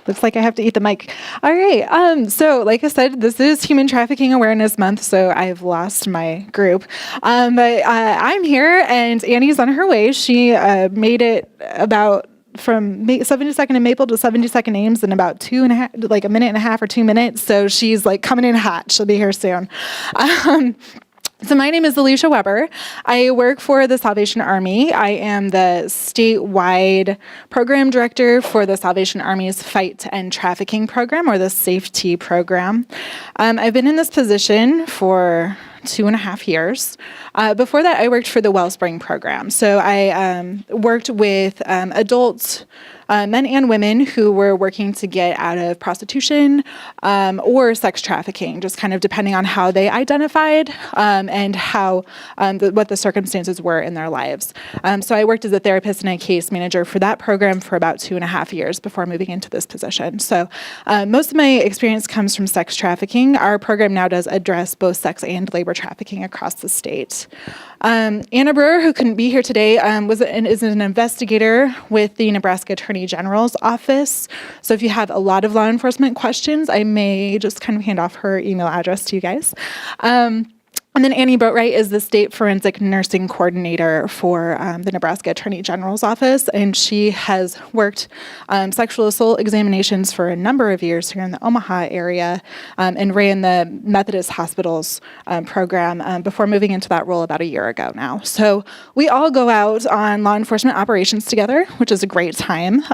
Looks like I have to eat the mic. All right. So like I said, this is Human Trafficking Awareness Month, so I've lost my group. But I'm here, and Annie's on her way. She made it about from 72nd and Maple to 72nd Ames in about 2.5, like a minute and a half or 2 minutes. So she's like coming in hot. She'll be here soon. So my name is Alicia Weber. I work for the Salvation Army. I am the statewide program director for the Salvation Army's Fight to End Trafficking program, or the SAFET program. I've been in this position for 2.5 years. Before that, I worked for the Wellspring program. So I worked with adults, men and women who were working to get out of prostitution or sex trafficking, just kind of depending on how they identified and how what the circumstances were in their lives. So I worked as a therapist and a case manager for that program for about 2.5 years before moving into this position. So most of my experience comes from sex trafficking. Our program now does address both sex and labor trafficking across the state. Anna Brewer, who couldn't be here today, is an investigator with the Nebraska Attorney General's office. So if you have a lot of law enforcement questions, I may just kind of hand off her email address to you guys. And then Annie Boatwright is the State Forensic Nursing Coordinator for the Nebraska Attorney General's office, and she has worked sexual assault examinations for a number of years here in the Omaha area and ran the Methodist Hospitals program before moving into that role about a year ago now. So we all go out on law enforcement operations together, which is a great time,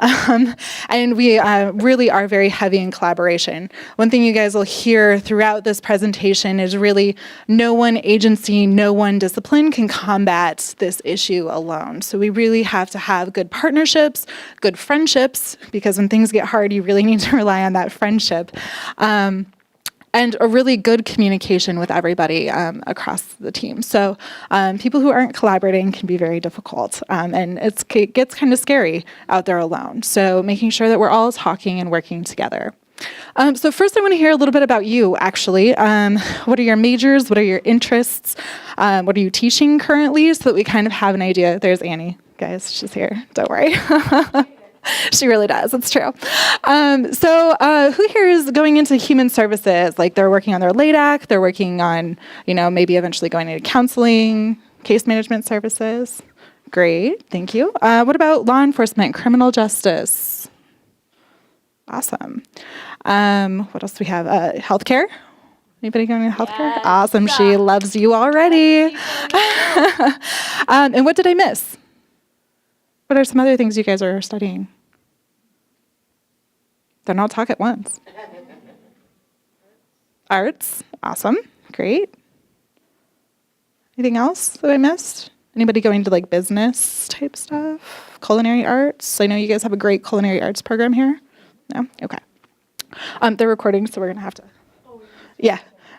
and we really are very heavy in collaboration. One thing you guys will hear throughout this presentation is really no one agency, no one discipline can combat this issue alone. So we really have to have good partnerships, good friendships, because when things get hard, you really need to rely on that friendship. And a really good communication with everybody across the team. So people who aren't collaborating can be very difficult, and it gets kind of scary out there alone. So making sure that we're all talking and working together. So first I want to hear a little bit about you, actually. What are your majors? What are your interests? What are you teaching currently, so that we kind of have an idea? There's Annie, guys. She's here. Don't worry. She really does. It's true. So who here is going into human services? Like they're working on their LADAC, they're working on, maybe eventually going into counseling, case management services. Great. Thank you. What about law enforcement, criminal justice? Awesome. What else do we have? Healthcare? Anybody going into healthcare? Yes. Awesome. She loves you already. And what did I miss? What are some other things you guys are studying? Don't all talk at once. Arts. Awesome. Great. Anything else that I missed? Anybody going to like business type stuff? Culinary arts? I know you guys have a great culinary arts program here. No? Okay. They're recording, so we're going to have to,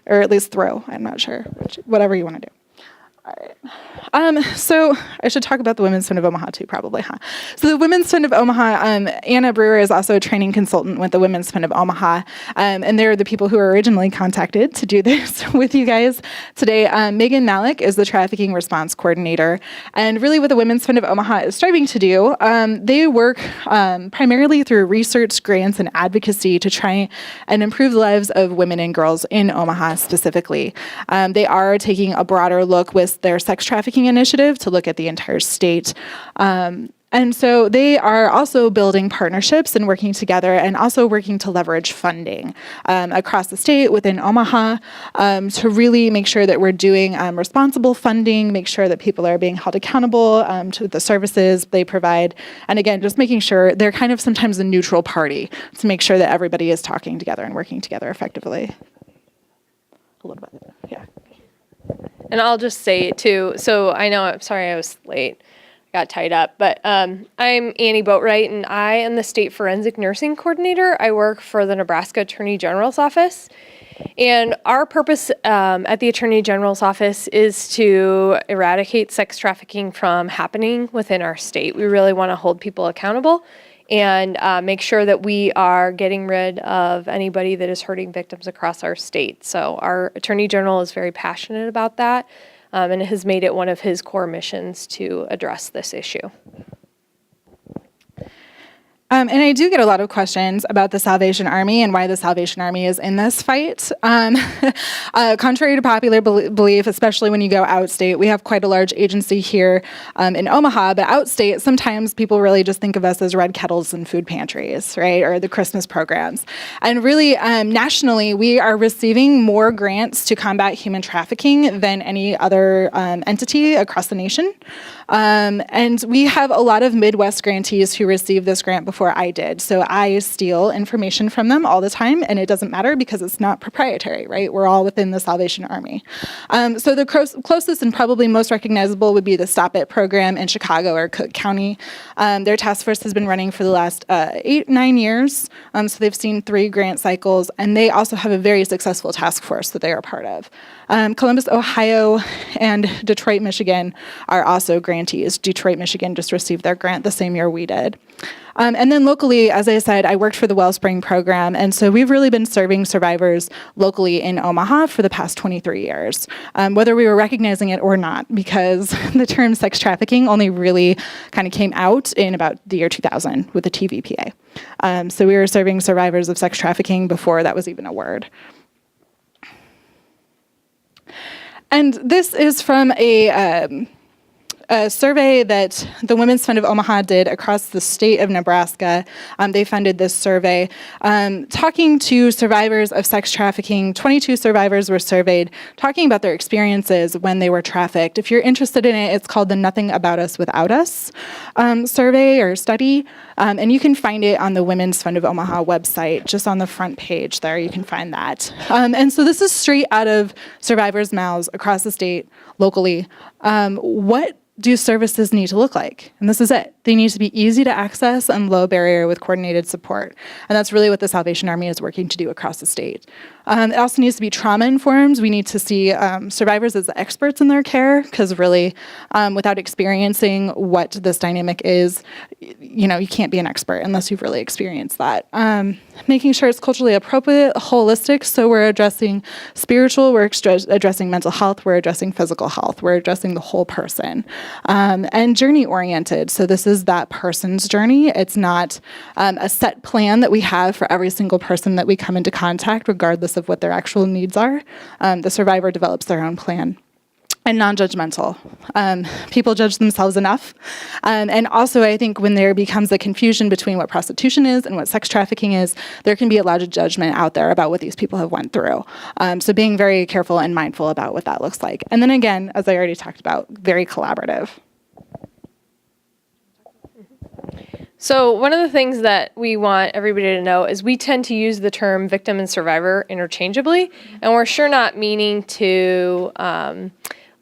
or at least throw. I'm not sure. Whatever you want to do. All right. So I should talk about the Women's Fund of Omaha too, probably, huh? So the Women's Fund of Omaha, Anna Brewer is also a training consultant with the Women's Fund of Omaha, and they're the people who were originally contacted to do this with you guys today. Megan Malik is the Trafficking Response Coordinator, and really what the Women's Fund of Omaha is striving to do, they work primarily through research, grants, and advocacy to try and improve the lives of women and girls in Omaha specifically. They are taking a broader look with their sex trafficking initiative to look at the entire state. And so they are also building partnerships and working together, and also working to leverage funding across the state within Omaha to really make sure that we're doing responsible funding, make sure that people are being held accountable to the services they provide. And again, just making sure they're kind of sometimes a neutral party to make sure that everybody is talking together and working together effectively. A little bit, yeah. And I'll just say too, so I'm sorry I was late, I got tied up, but I'm Annie Boatwright, and I am the State Forensic Nursing Coordinator. I work for the Nebraska Attorney General's office, and our purpose at the Attorney General's office is to eradicate sex trafficking from happening within our state. We really want to hold people accountable and make sure that we are getting rid of anybody that is hurting victims across our state. So our Attorney General is very passionate about that, and has made it one of his core missions to address this issue. And I do get a lot of questions about the Salvation Army and why the Salvation Army is in this fight. Contrary to popular belief, especially when you go outstate, we have quite a large agency here in Omaha, but outstate, sometimes people really just think of us as red kettles and food pantries, right, or the Christmas programs. And really, nationally, we are receiving more grants to combat human trafficking than any other entity across the nation. And we have a lot of Midwest grantees who received this grant before I did. So I steal information from them all the time, and it doesn't matter because it's not proprietary, right? We're all within the Salvation Army. So the closest and probably most recognizable would be the Stop It program in Chicago or Cook County. Their task force has been running for the last 8-9 years. So they've seen 3 grant cycles, and they also have a very successful task force that they are part of. Columbus, Ohio, and Detroit, Michigan are also grantees. Detroit, Michigan just received their grant the same year we did. And then locally, as I said, I worked for the Wellspring program, and so we've really been serving survivors locally in Omaha for the past 23 years, whether we were recognizing it or not, because the term sex trafficking only really kind of came out in about the year 2000 with the TVPA. So we were serving survivors of sex trafficking before that was even a word. And this is from a survey that the Women's Fund of Omaha did across the state of Nebraska. They funded this survey. Talking to survivors of sex trafficking, 22 survivors were surveyed, talking about their experiences when they were trafficked. If you're interested in it, it's called the Nothing About Us Without Us survey or study. And you can find it on the Women's Fund of Omaha website, just on the front page there, you can find that. And so this is straight out of survivors' mouths across the state, locally. What do services need to look like? And this is it. They need to be easy to access and low barrier with coordinated support. And that's really what the Salvation Army is working to do across the state. It also needs to be trauma-informed. We need to see survivors as experts in their care, because really, without experiencing what this dynamic is, you can't be an expert unless you've really experienced that. Making sure it's culturally appropriate, holistic, so we're addressing spiritual, we're addressing mental health, we're addressing physical health, we're addressing the whole person. And journey-oriented, so this is that person's journey. It's not a set plan that we have for every single person that we come into contact, regardless of what their actual needs are. The survivor develops their own plan. And non-judgmental. People judge themselves enough. And also, I think when there becomes a confusion between what prostitution is and what sex trafficking is, there can be a lot of judgment out there about what these people have went through. So being very careful and mindful about what that looks like. And then again, as I already talked about, very collaborative. So one of the things that we want everybody to know is we tend to use the term victim and survivor interchangeably, and we're sure not meaning to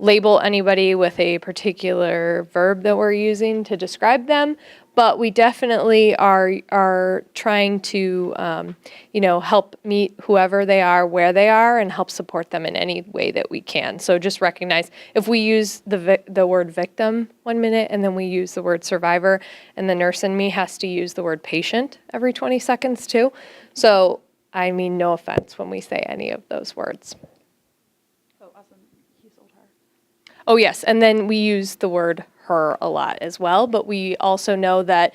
label anybody with a particular verb that we're using to describe them, but we definitely are trying to help meet whoever they are, where they are, and help support them in any way that we can. So just recognize if we use the word victim 1 minute and then we use the word survivor, and the nurse in me has to use the word patient every 20 seconds too. So I mean no offense when we say any of those words. Oh, awesome. He sold her. Oh yes, and then we use the word her a lot as well, but we also know that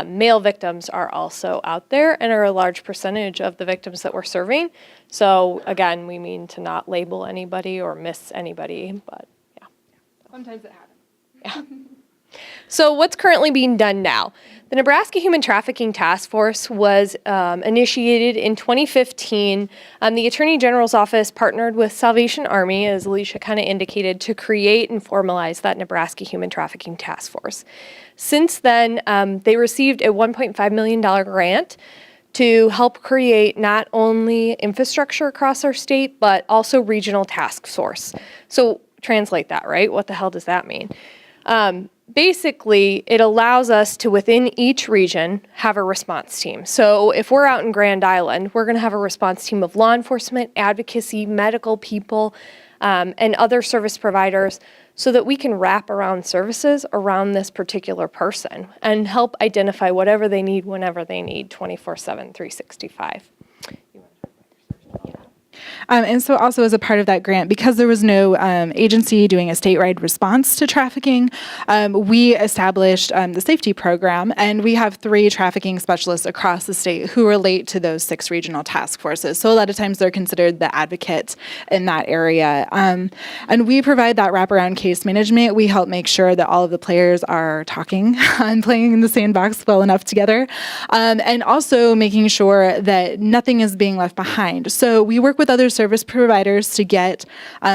male victims are also out there and are a large percentage of the victims that we're serving. So again, we mean to not label anybody or miss anybody, but yeah. Sometimes it happens. Yeah. So what's currently being done now? The Nebraska Human Trafficking Task Force was initiated in 2015. The Attorney General's Office partnered with Salvation Army, as Alicia kind of indicated, to create and formalize that Nebraska Human Trafficking Task Force. Since then, they received a $1.5 million grant to help create not only infrastructure across our state, but also regional task force. So translate that, right? What the hell does that mean? Basically, it allows us to, within each region, have a response team. So if we're out in Grand Island, we're going to have a response team of law enforcement, advocacy, medical people, and other service providers so that we can wrap around services around this particular person and help identify whatever they need whenever they need, 24/7, 365. And so also as a part of that grant, because there was no agency doing a statewide response to trafficking, we established the safety program, and we have 3 trafficking specialists across the state who relate to those 6 regional task forces. So a lot of times they're considered the advocate in that area. And we provide that wraparound case management. We help make sure that all of the players are talking and playing in the sandbox well enough together, and also making sure that nothing is being left behind. So we work with other service providers to get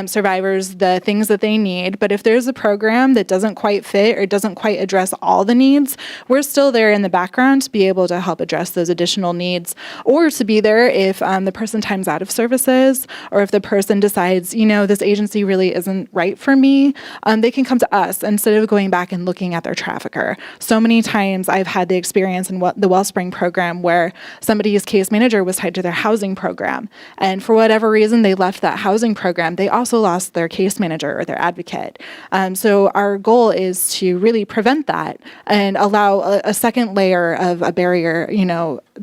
survivors the things that they need. But if there's a program that doesn't quite fit or doesn't quite address all the needs, we're still there in the background to be able to help address those additional needs, or to be there if the person times out of services, or if the person decides, this agency really isn't right for me, they can come to us instead of going back and looking at their trafficker. So many times I've had the experience in the Wellspring program where somebody's case manager was tied to their housing program, and for whatever reason they left that housing program, they also lost their case manager or their advocate. So our goal is to really prevent that and allow a second layer of a barrier,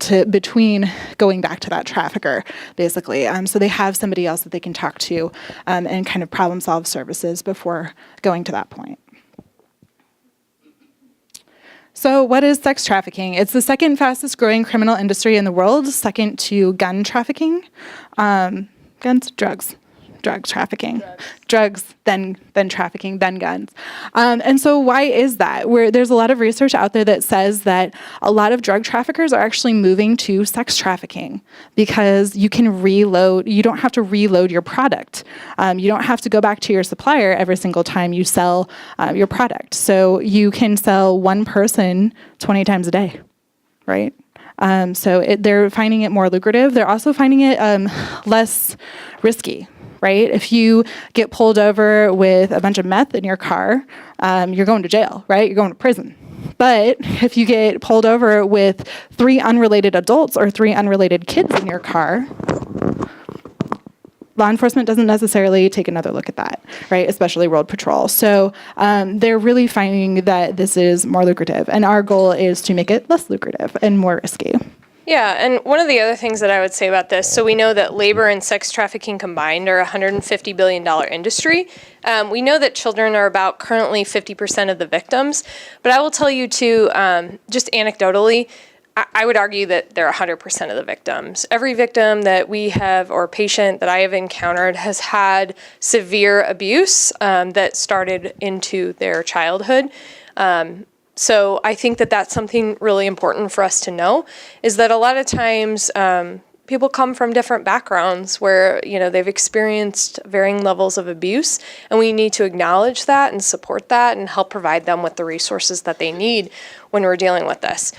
to between going back to that trafficker, basically. So they have somebody else that they can talk to and kind of problem solve services before going to that point. So what is sex trafficking? It's the second fastest growing criminal industry in the world, second to gun trafficking. Drug trafficking. Drugs, then trafficking, then guns. And so why is that? There's a lot of research out there that says that a lot of drug traffickers are actually moving to sex trafficking because you don't have to reload your product. You don't have to go back to your supplier every single time you sell your product. So you can sell one person 20 times a day, right? So they're finding it more lucrative. They're also finding it less risky. Right? If you get pulled over with a bunch of meth in your car, you're going to jail, right? You're going to prison. But if you get pulled over with 3 unrelated adults or 3 unrelated kids in your car, law enforcement doesn't necessarily take another look at that, right? Especially Road Patrol. So they're really finding that this is more lucrative. And our goal is to make it less lucrative and more risky. Yeah, and one of the other things that I would say about this, so we know that labor and sex trafficking combined are a $150 billion industry. We know that children are about currently 50% of the victims, but I will tell you too, just anecdotally, I would argue that they're 100% of the victims. Every victim that we have or patient that I have encountered has had severe abuse that started into their childhood. So I think that that's something really important for us to know, is that a lot of times people come from different backgrounds where, they've experienced varying levels of abuse, and we need to acknowledge that and support that and help provide them with the resources that they need when we're dealing with this.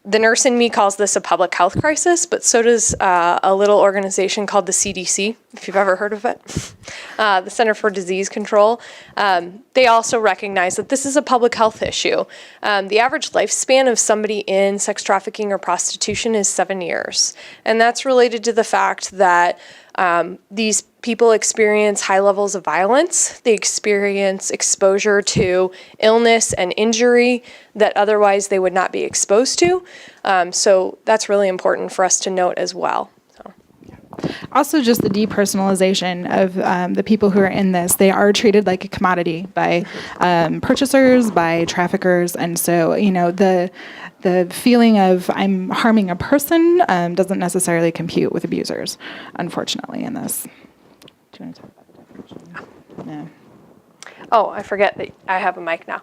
The nurse in me calls this a public health crisis, but so does a little organization called the CDC, if you've ever heard of it, the Center for Disease Control. They also recognize that this is a public health issue. The average lifespan of somebody in sex trafficking or prostitution is 7 years. And that's related to the fact that these people experience high levels of violence. They experience exposure to illness and injury that otherwise they would not be exposed to. So that's really important for us to note as well. Also, just the depersonalization of the people who are in this. They are treated like a commodity by purchasers, by traffickers, and so the feeling of I'm harming a person doesn't necessarily compute with abusers, unfortunately, in this. Do you want to talk about the definition? No. Oh, I forget that I have a mic now.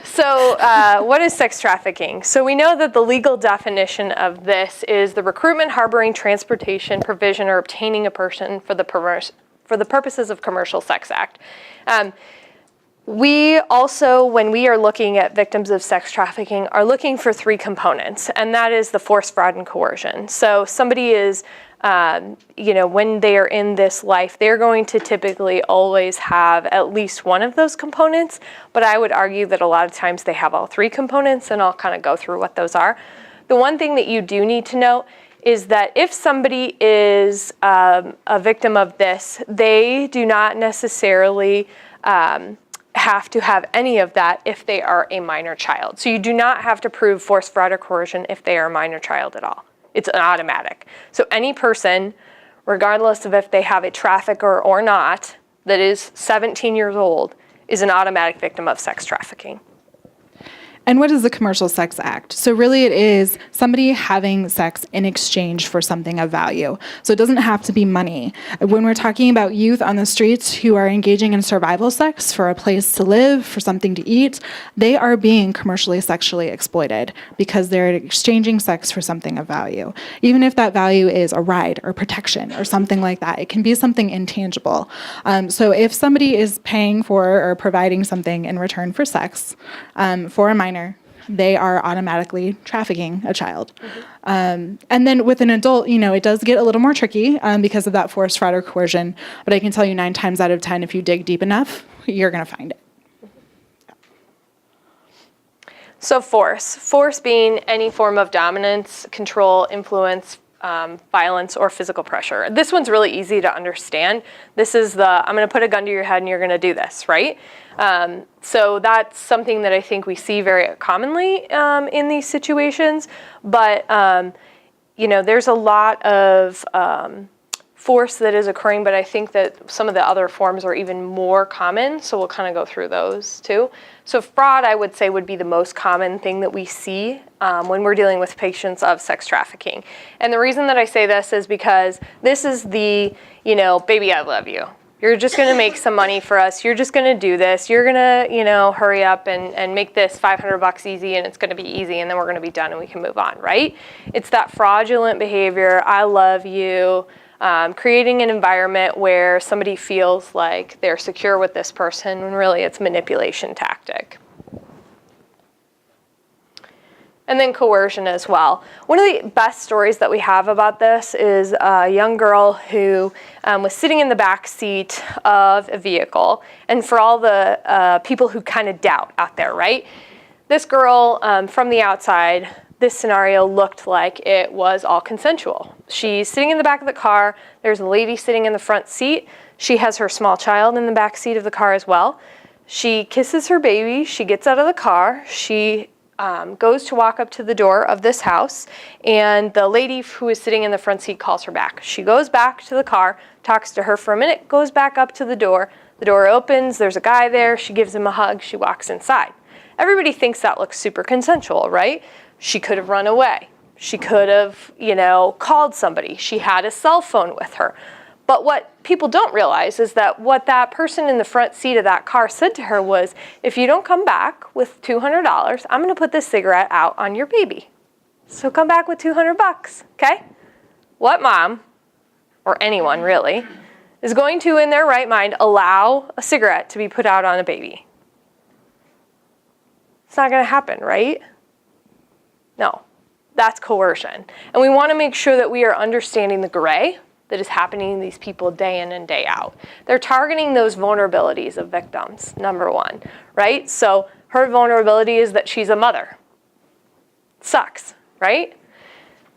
So what is sex trafficking? So we know that the legal definition of this is the recruitment, harboring, transportation, provision, or obtaining a person for the purposes of commercial sex act. We also, when we are looking at victims of sex trafficking, are looking for 3 components, and that is the force, fraud, and coercion. So somebody is, when they are in this life, they're going to typically always have at least one of those components, but I would argue that a lot of times they have all 3 components, and I'll kind of go through what those are. The one thing that you do need to know is that if somebody is a victim of this, they do not necessarily have to have any of that if they are a minor child. So you do not have to prove force, fraud, or coercion if they are a minor child at all. It's an automatic. So any person, regardless of if they have a trafficker or not, that is 17 years old, is an automatic victim of sex trafficking. And what is the commercial sex act? So really it is somebody having sex in exchange for something of value. So it doesn't have to be money. When we're talking about youth on the streets who are engaging in survival sex for a place to live, for something to eat, they are being commercially sexually exploited because they're exchanging sex for something of value. Even if that value is a ride or protection or something like that, it can be something intangible. So if somebody is paying for or providing something in return for sex for a minor, they are automatically trafficking a child. And then with an adult, it does get a little more tricky because of that force, fraud, or coercion. But I can tell you 9 times out of 10, if you dig deep enough, you're going to find it. So force being any form of dominance, control, influence, violence, or physical pressure. This one's really easy to understand. This is I'm going to put a gun to your head and you're going to do this, right? So that's something that I think we see very commonly in these situations. But, there's a lot of force that is occurring, but I think that some of the other forms are even more common. So we'll kind of go through those too. So fraud, I would say, would be the most common thing that we see when we're dealing with patients of sex trafficking. And the reason that I say this is because this is the, baby, I love you. You're just going to make some money for us. You're just going to do this. You're going to, hurry up and make this $500 easy, and it's going to be easy, and then we're going to be done and we can move on, right? It's that fraudulent behavior, I love you, creating an environment where somebody feels like they're secure with this person when really it's manipulation tactic. And then coercion as well. One of the best stories that we have about this is a young girl who was sitting in the back seat of a vehicle. And for all the people who kind of doubt out there, right? This girl, from the outside, this scenario looked like it was all consensual. She's sitting in the back of the car. There's a lady sitting in the front seat. She has her small child in the back seat of the car as well. She kisses her baby. She gets out of the car. She goes to walk up to the door of this house, and the lady who is sitting in the front seat calls her back. She goes back to the car, talks to her for a minute, goes back up to the door. The door opens, there's a guy there, she gives him a hug, she walks inside. Everybody thinks that looks super consensual, right? She could have run away. She could have, called somebody. She had a cell phone with her. But what people don't realize is that what that person in the front seat of that car said to her was, if you don't come back with $200, I'm going to put this cigarette out on your baby. So come back with $200, okay? What mom, or anyone really, is going to, in their right mind, allow a cigarette to be put out on a baby? It's not going to happen, right? No, that's coercion. And we want to make sure that we are understanding the gray that is happening to these people day in and day out. They're targeting those vulnerabilities of victims, number one, right? So her vulnerability is that she's a mother. Sucks, right?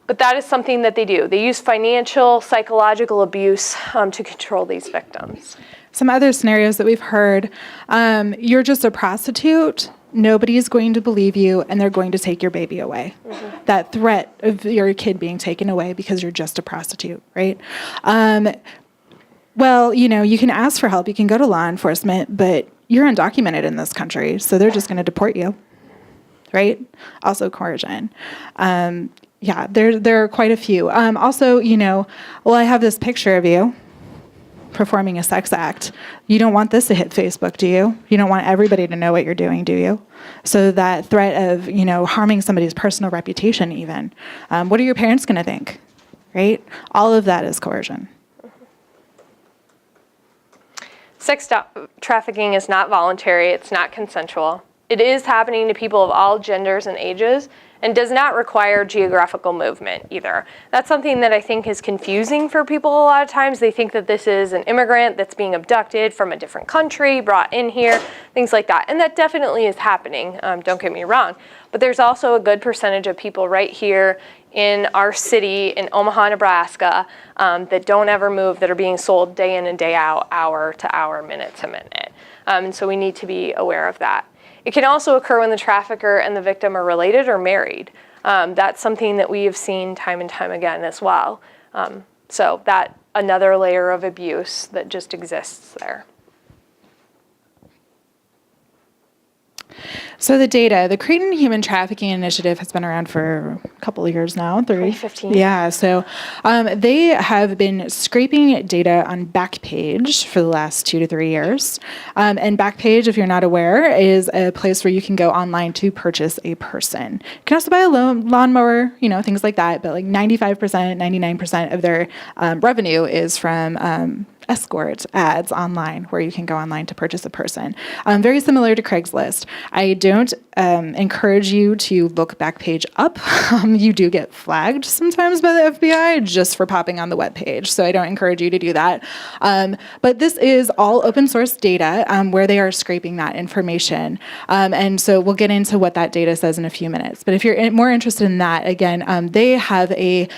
But that is something that they do. They use financial, psychological abuse to control these victims. Some other scenarios that we've heard, you're just a prostitute, nobody's going to believe you, and they're going to take your baby away. Mm-hmm. That threat of your kid being taken away because you're just a prostitute, right? Well, you can ask for help, you can go to law enforcement, but you're undocumented in this country, so they're just going to deport you, right? Also coercion. Yeah, there are quite a few. Also, well, I have this picture of you performing a sex act. You don't want this to hit Facebook, do you? You don't want everybody to know what you're doing, do you? So that threat of, harming somebody's personal reputation even. What are your parents going to think, right? All of that is coercion. Sex trafficking is not voluntary. It's not consensual. It is happening to people of all genders and ages, and does not require geographical movement either. That's something that I think is confusing for people a lot of times. They think that this is an immigrant that's being abducted from a different country, brought in here, things like that. And that definitely is happening, don't get me wrong. But there's also a good percentage of people right here in our city, in Omaha, Nebraska, that don't ever move, that are being sold day in and day out, hour to hour, minute to minute. And so we need to be aware of that. It can also occur when the trafficker and the victim are related or married. That's something that we have seen time and time again as well. So that another layer of abuse that just exists there. So the data, the Creighton Human Trafficking Initiative has been around for a couple of years now. 2015. Yeah, so they have been scraping data on Backpage for the last 2 to 3 years. And Backpage, if you're not aware, is a place where you can go online to purchase a person. You can also buy a lawnmower, things like that, but like 95%, 99% of their revenue is from escort ads online, where you can go online to purchase a person. Very similar to Craigslist. I don't encourage you to look Backpage up. You do get flagged sometimes by the FBI just for popping on the webpage, so I don't encourage you to do that. But this is all open source data where they are scraping that information. And so we'll get into what that data says in a few minutes. But if you're more interested in that, again, they have a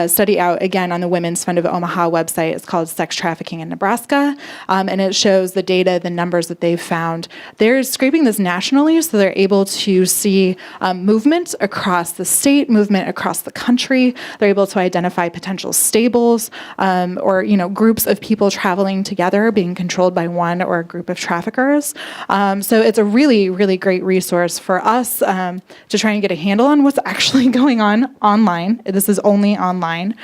study out, again, on the Women's Fund of Omaha website. It's called Sex Trafficking in Nebraska, and it shows the data, the numbers that they've found. They're scraping this nationally, so they're able to see movement across the state, movement across the country. They're able to identify potential stables or groups of people traveling together being controlled by one or a group of traffickers. So it's a really, really great resource for us to try and get a handle on what's actually going on online. This is only online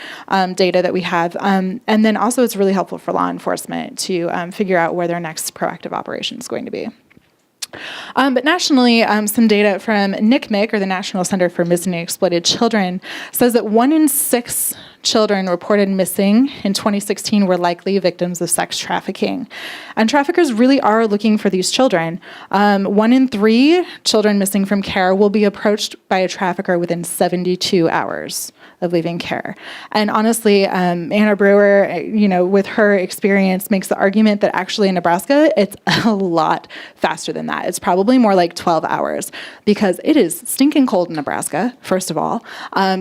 data that we have. And then also it's really helpful for law enforcement to figure out where their next proactive operation is going to be. But nationally, some data from NCMEC, or the National Center for Missing and Exploited Children, says that 1 in 6 children reported missing in 2016 were likely victims of sex trafficking. And traffickers really are looking for these children. 1 in 3 children missing from care will be approached by a trafficker within 72 hours of leaving care. And honestly, Anna Brewer, with her experience, makes the argument that actually in Nebraska, it's a lot faster than that. It's probably more like 12 hours because it is stinking cold in Nebraska, first of all.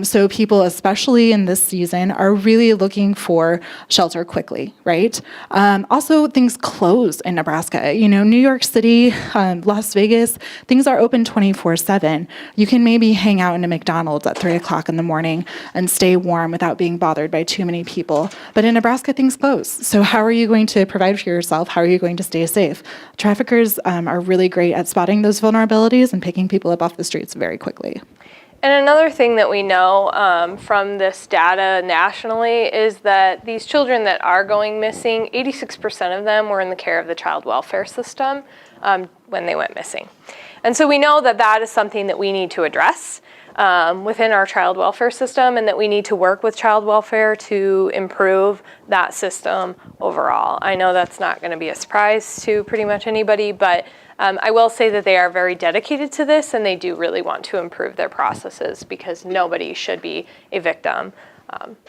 So people, especially in this season, are really looking for shelter quickly, right? Also, things close in Nebraska. New York City, Las Vegas, things are open 24/7. You can maybe hang out in a McDonald's at 3 o'clock in the morning and stay warm without being bothered by too many people. But in Nebraska, things close. So how are you going to provide for yourself? How are you going to stay safe? Traffickers are really great at spotting those vulnerabilities and picking people up off the streets very quickly. And another thing that we know from this data nationally is that these children that are going missing, 86% of them were in the care of the child welfare system when they went missing. And so we know that that is something that we need to address within our child welfare system, and that we need to work with child welfare to improve that system overall. I know that's not going to be a surprise to pretty much anybody, but I will say that they are very dedicated to this, and they do really want to improve their processes because nobody should be a victim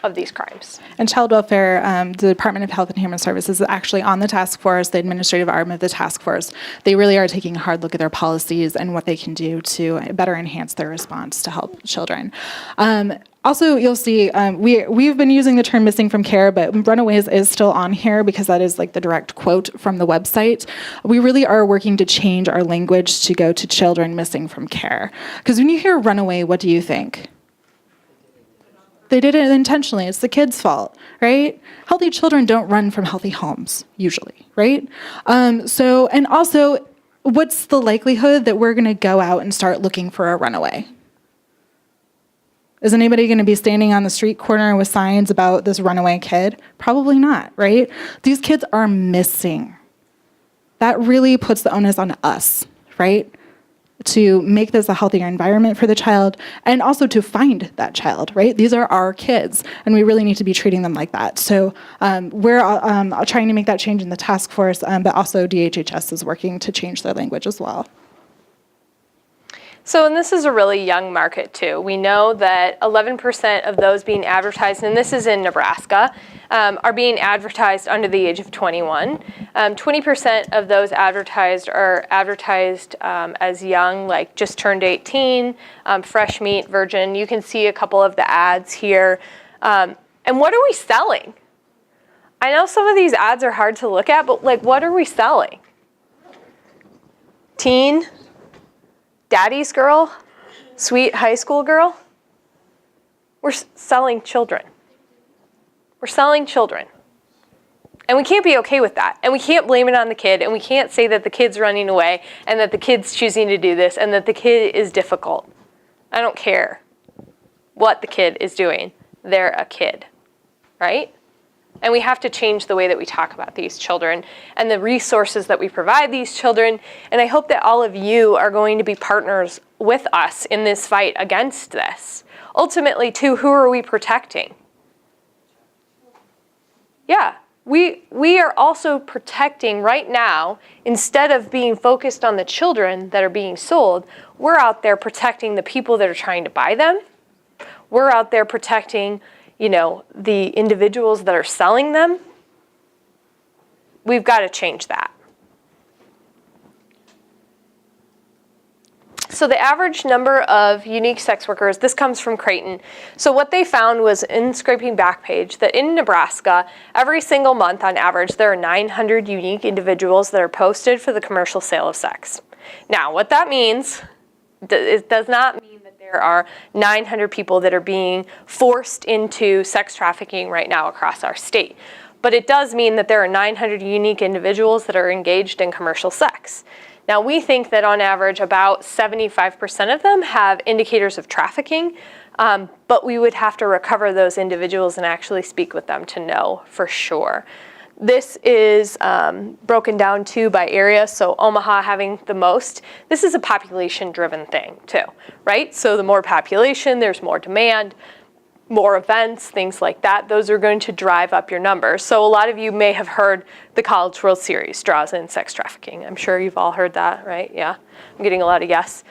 of these crimes. And child welfare, the Department of Health and Human Services is actually on the task force, the administrative arm of the task force. They really are taking a hard look at their policies and what they can do to better enhance their response to help children. Also, you'll see we've been using the term missing from care, but runaways is still on here because that is like the direct quote from the website. We really are working to change our language to go to children missing from care. Because when you hear runaway, what do you think? They did it intentionally. It's the kid's fault, right? Healthy children don't run from healthy homes, usually, right? And also, what's the likelihood that we're going to go out and start looking for a runaway? Is anybody going to be standing on the street corner with signs about this runaway kid? Probably not, right? These kids are missing. That really puts the onus on us, right? To make this a healthier environment for the child and also to find that child, right? These are our kids and we really need to be treating them like that. So we're trying to make that change in the task force, but also DHHS is working to change their language as well. So, and this is a really young market too. We know that 11% of those being advertised, and this is in Nebraska, are being advertised under the age of 21. 20% of those advertised are advertised as young, like just turned 18, fresh meat, virgin. You can see a couple of the ads here. And what are we selling? I know some of these ads are hard to look at, but like, what are we selling? Teen? Daddy's girl, sweet high school girl. We're selling children. We're selling children. And we can't be okay with that. And we can't blame it on the kid. And we can't say that the kid's running away and that the kid's choosing to do this and that the kid is difficult. I don't care what the kid is doing. They're a kid, right? And we have to change the way that we talk about these children and the resources that we provide these children. And I hope that all of you are going to be partners with us in this fight against this. Ultimately, too, who are we protecting? Yeah. We are also protecting right now, instead of being focused on the children that are being sold, we're out there protecting the people that are trying to buy them. We're out there protecting, the individuals that are selling them. We've got to change that. So the average number of unique sex workers, this comes from Creighton. So what they found was in scraping Backpage that in Nebraska, every single month on average, there are 900 unique individuals that are posted for the commercial sale of sex. Now, what that means, it does not mean that there are 900 people that are being forced into sex trafficking right now across our state. But it does mean that there are 900 unique individuals that are engaged in commercial sex. Now, we think that on average, about 75% of them have indicators of trafficking, but we would have to recover those individuals and actually speak with them to know for sure. This is broken down too by area, so Omaha having the most. This is a population-driven thing too, right? So the more population, there's more demand, more events, things like that. Those are going to drive up your numbers. So a lot of you may have heard the College World Series draws in sex trafficking. I'm sure you've all heard that, right? Yeah, I'm getting a lot of yes.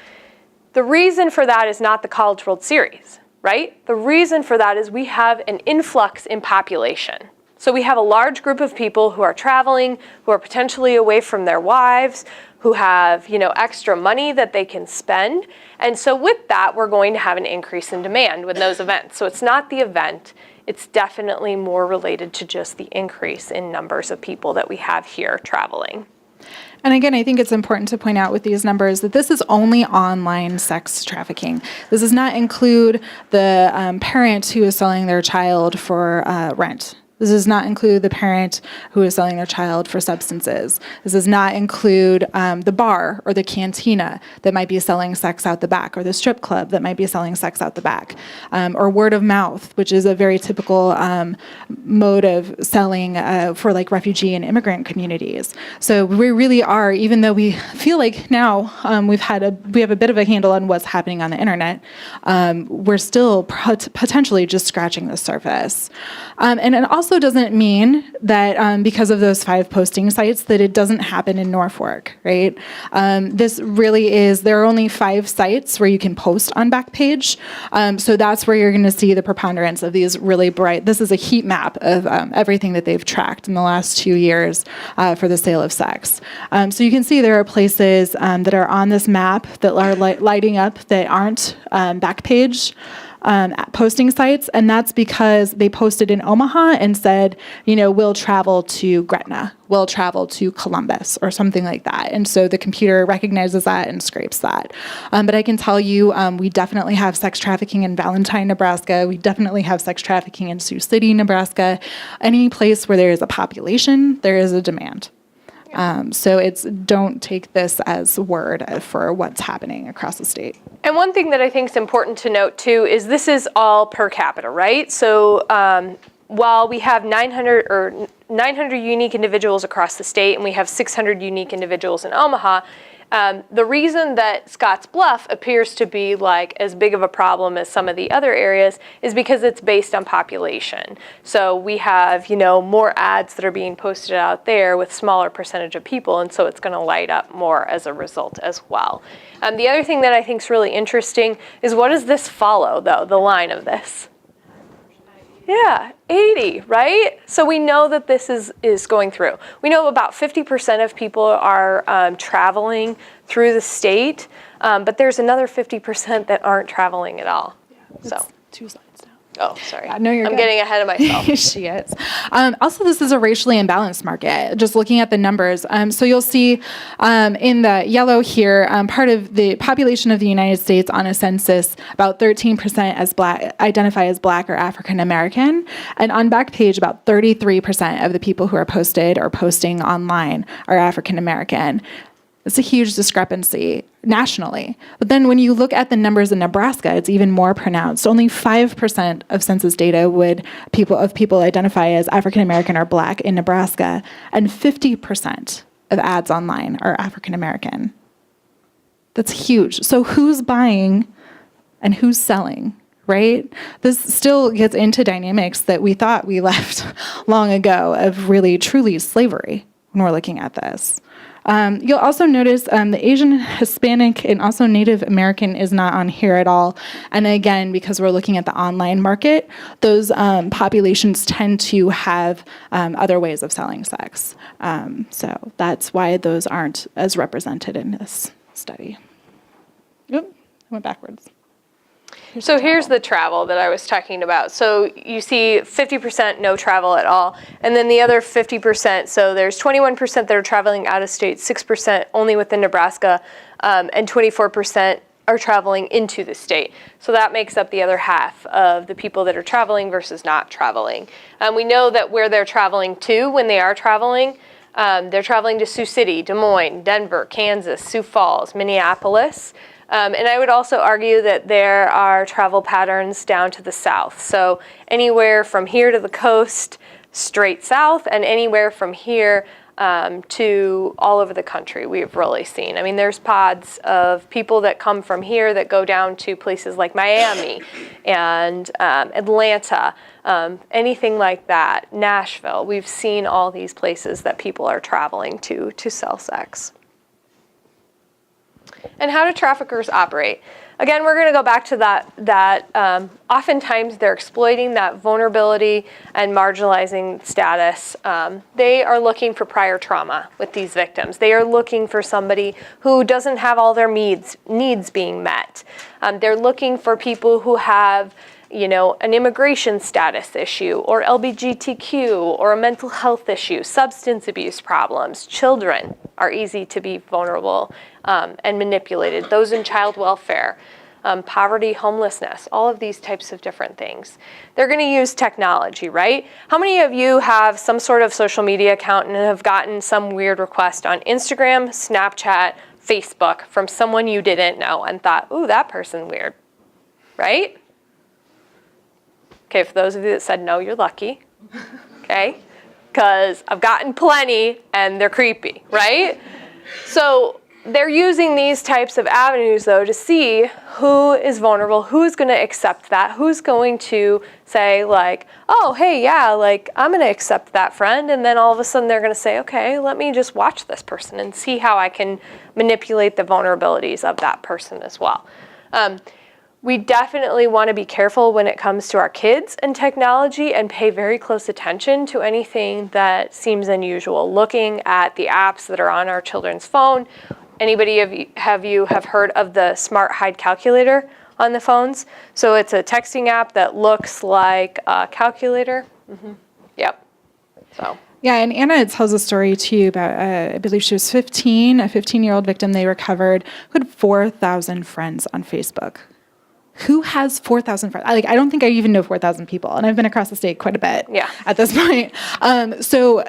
The reason for that is not the College World Series, right? The reason for that is we have an influx in population. So we have a large group of people who are traveling, who are potentially away from their wives, who have, extra money that they can spend. And so with that, we're going to have an increase in demand with those events. So it's not the event, it's definitely more related to just the increase in numbers of people that we have here traveling. And again, I think it's important to point out with these numbers that this is only online sex trafficking. This does not include the parent who is selling their child for rent. This does not include the parent who is selling their child for substances. This does not include the bar or the cantina that might be selling sex out the back, or the strip club that might be selling sex out the back, or word of mouth, which is a very typical mode of selling for like refugee and immigrant communities. So we really are, even though we feel like now we have a bit of a handle on what's happening on the internet, we're still potentially just scratching the surface. And it also doesn't mean that because of those 5 posting sites that it doesn't happen in Norfolk, right? This really is, there are only 5 sites where you can post on Backpage. So that's where you're going to see the preponderance of these really bright, this is a heat map of everything that they've tracked in the last 2 years for the sale of sex. So you can see there are places that are on this map that are lighting up that aren't Backpage posting sites, and that's because they posted in Omaha and said, we'll travel to Gretna, we'll travel to Columbus, or something like that. And so the computer recognizes that and scrapes that. But I can tell you, we definitely have sex trafficking in Valentine, Nebraska. We definitely have sex trafficking in Sioux City, Nebraska. Any place where there is a population, there is a demand. So don't take this as word for what's happening across the state. And one thing that I think is important to note too is this is all per capita, right? So while we have 900 unique individuals across the state and we have 600 unique individuals in Omaha, the reason that Scotts Bluff appears to be like as big of a problem as some of the other areas is because it's based on population. So we have, more ads that are being posted out there with smaller percentage of people, and so it's going to light up more as a result as well. The other thing that I think is really interesting is what does this follow, though, the line of this? Yeah, 80, right? So we know that this is going through. We know about 50% of people are traveling through the state, but there's another 50% that aren't traveling at all. Yeah, so 2 slides down. Oh, sorry. No, you're I'm good. getting ahead of myself. She is. Also, this is a racially imbalanced market, just looking at the numbers. So you'll see in the yellow here, part of the population of the United States on a census, about 13% as Black, identify as Black or African American. And on Backpage, about 33% of the people who are posted or posting online are African American. It's a huge discrepancy nationally. But then when you look at the numbers in Nebraska, it's even more pronounced. Only 5% of census data would people identify as African American or Black in Nebraska, and 50% of ads online are African American. That's huge. So who's buying and who's selling, right? This still gets into dynamics that we thought we left long ago of really, truly slavery when we're looking at this. You'll also notice the Asian, Hispanic, and also Native American is not on here at all. And again, because we're looking at the online market, those populations tend to have other ways of selling sex. So that's why those aren't as represented in this study. Oop, I went backwards. So here's the travel that I was talking about. So you see 50% no travel at all, and then the other 50%, so there's 21% that are traveling out of state, 6% only within Nebraska, and 24% are traveling into the state. So that makes up the other half of the people that are traveling versus not traveling. We know that where they're traveling to when they are traveling, they're traveling to Sioux City, Des Moines, Denver, Kansas, Sioux Falls, Minneapolis. And I would also argue that there are travel patterns down to the south. So anywhere from here to the coast, straight south, and anywhere from here to all over the country we've really seen. I mean, there's pods of people that come from here that go down to places like Miami and Atlanta, anything like that, Nashville. We've seen all these places that people are traveling to sell sex. And how do traffickers operate? Again, we're going to go back to that oftentimes they're exploiting that vulnerability and marginalizing status. They are looking for prior trauma with these victims. They are looking for somebody who doesn't have all their needs being met. They're looking for people who have, you know, an immigration status issue, or LGBTQ, or a mental health issue, substance abuse problems. Children are easy to be vulnerable and manipulated. Those in child welfare, poverty, homelessness, all of these types of different things. They're going to use technology, right? How many of you have some sort of social media account and have gotten some weird request on Instagram, Snapchat, Facebook from someone you didn't know and thought, ooh, that person weird, right? Okay, for those of you that said no, you're lucky, okay? Because I've gotten plenty and they're creepy, right? So they're using these types of avenues, though, to see who is vulnerable, who's going to accept that, who's going to say, like, oh, hey, yeah, like, I'm going to accept that friend. And then all of a sudden they're going to say, okay, let me just watch this person and see how I can manipulate the vulnerabilities of that person as well. We definitely want to be careful when it comes to our kids and technology and pay very close attention to anything that seems unusual. Looking at the apps that are on our children's phone. Anybody have heard of the Smart Hide Calculator on the phones? So it's a texting app that looks like a calculator. Mm-hmm. Yep. So. Yeah, and Anna tells a story too about, I believe she was 15, a 15-year-old victim they recovered who had 4,000 friends on Facebook. Who has 4,000 friends? I don't think I even know 4,000 people, and I've been across the state quite a bit at this point. So,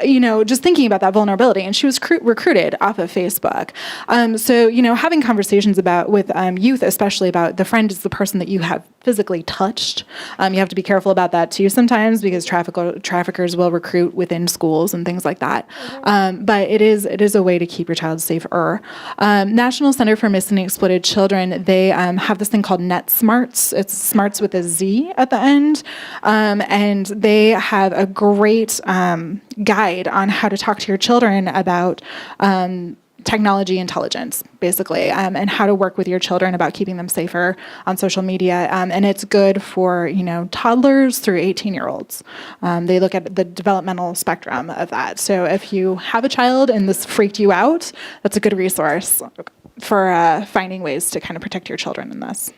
just thinking about that vulnerability, and she was recruited off of Facebook. So, having conversations with youth, especially about the friend is the person that you have physically touched. You have to be careful about that too sometimes because traffickers will recruit within schools and things like that. Mm-hmm. But it is a way to keep your child safer. National Center for Missing and Exploited Children, they have this thing called NetSmarts. It's smarts with a Z at the end. And they have a great guide on how to talk to your children about technology intelligence, basically, and how to work with your children about keeping them safer on social media. And it's good for, toddlers through 18-year-olds. They look at the developmental spectrum of that. So if you have a child and this freaked you out, that's a good resource for finding ways to kind of protect your children in this.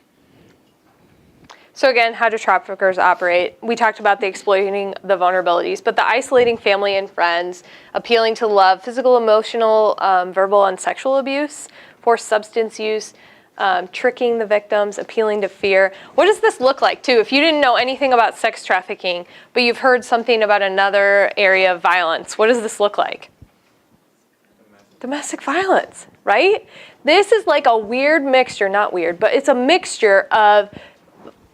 So again, how do traffickers operate? We talked about the exploiting the vulnerabilities, but the isolating family and friends, appealing to love, physical, emotional, verbal, and sexual abuse, forced substance use, tricking the victims, appealing to fear. What does this look like, too? If you didn't know anything about sex trafficking, but you've heard something about another area of violence, what does this look like? Domestic violence, right? This is like a weird mixture, not weird, but it's a mixture of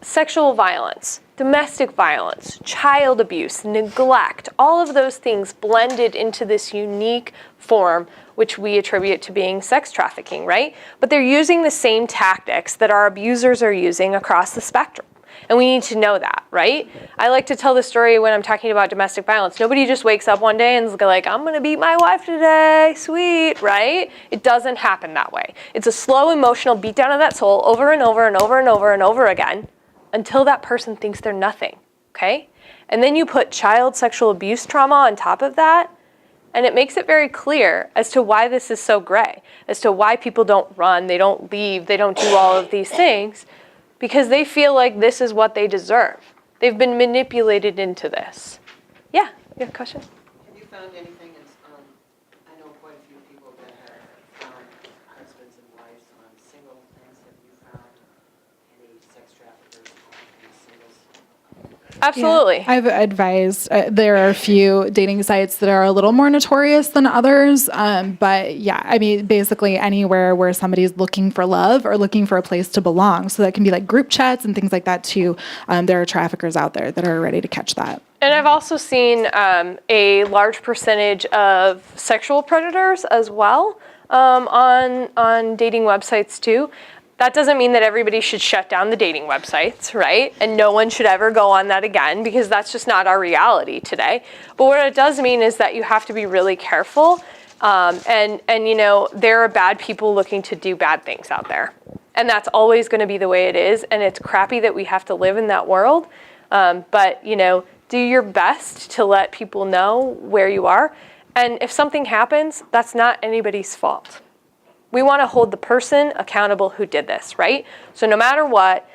sexual violence, domestic violence, child abuse, neglect, all of those things blended into this unique form, which we attribute to being sex trafficking, right? But they're using the same tactics that our abusers are using across the spectrum. And we need to know that, right? I like to tell the story when I'm talking about domestic violence. Nobody just wakes up one day and is like, I'm gonna beat my wife today, sweet, right? It doesn't happen that way. It's a slow emotional beatdown of that soul over and over and over and over and over again until that person thinks they're nothing, okay? And then you put child sexual abuse trauma on top of that, and it makes it very clear as to why this is so gray, as to why people don't run, they don't leave, they don't do all of these things, because they feel like this is what they deserve. They've been manipulated into this. Yeah, you have a question? Have you found anything, I know quite a few people that have found husbands and wives on single things. Have you found any sex traffickers on singles? Absolutely. Yeah, I've advised there are a few dating sites that are a little more notorious than others. But yeah, I mean, basically anywhere where somebody's looking for love or looking for a place to belong. So that can be like group chats and things like that too. There are traffickers out there that are ready to catch that. And I've also seen a large percentage of sexual predators as well on dating websites too. That doesn't mean that everybody should shut down the dating websites, right? And no one should ever go on that again, because that's just not our reality today. But what it does mean is that you have to be really careful. And you know, there are bad people looking to do bad things out there. And that's always going to be the way it is. And it's crappy that we have to live in that world. But, you know, do your best to let people know where you are. And if something happens, that's not anybody's fault. We want to hold the person accountable who did this, right? So no matter what,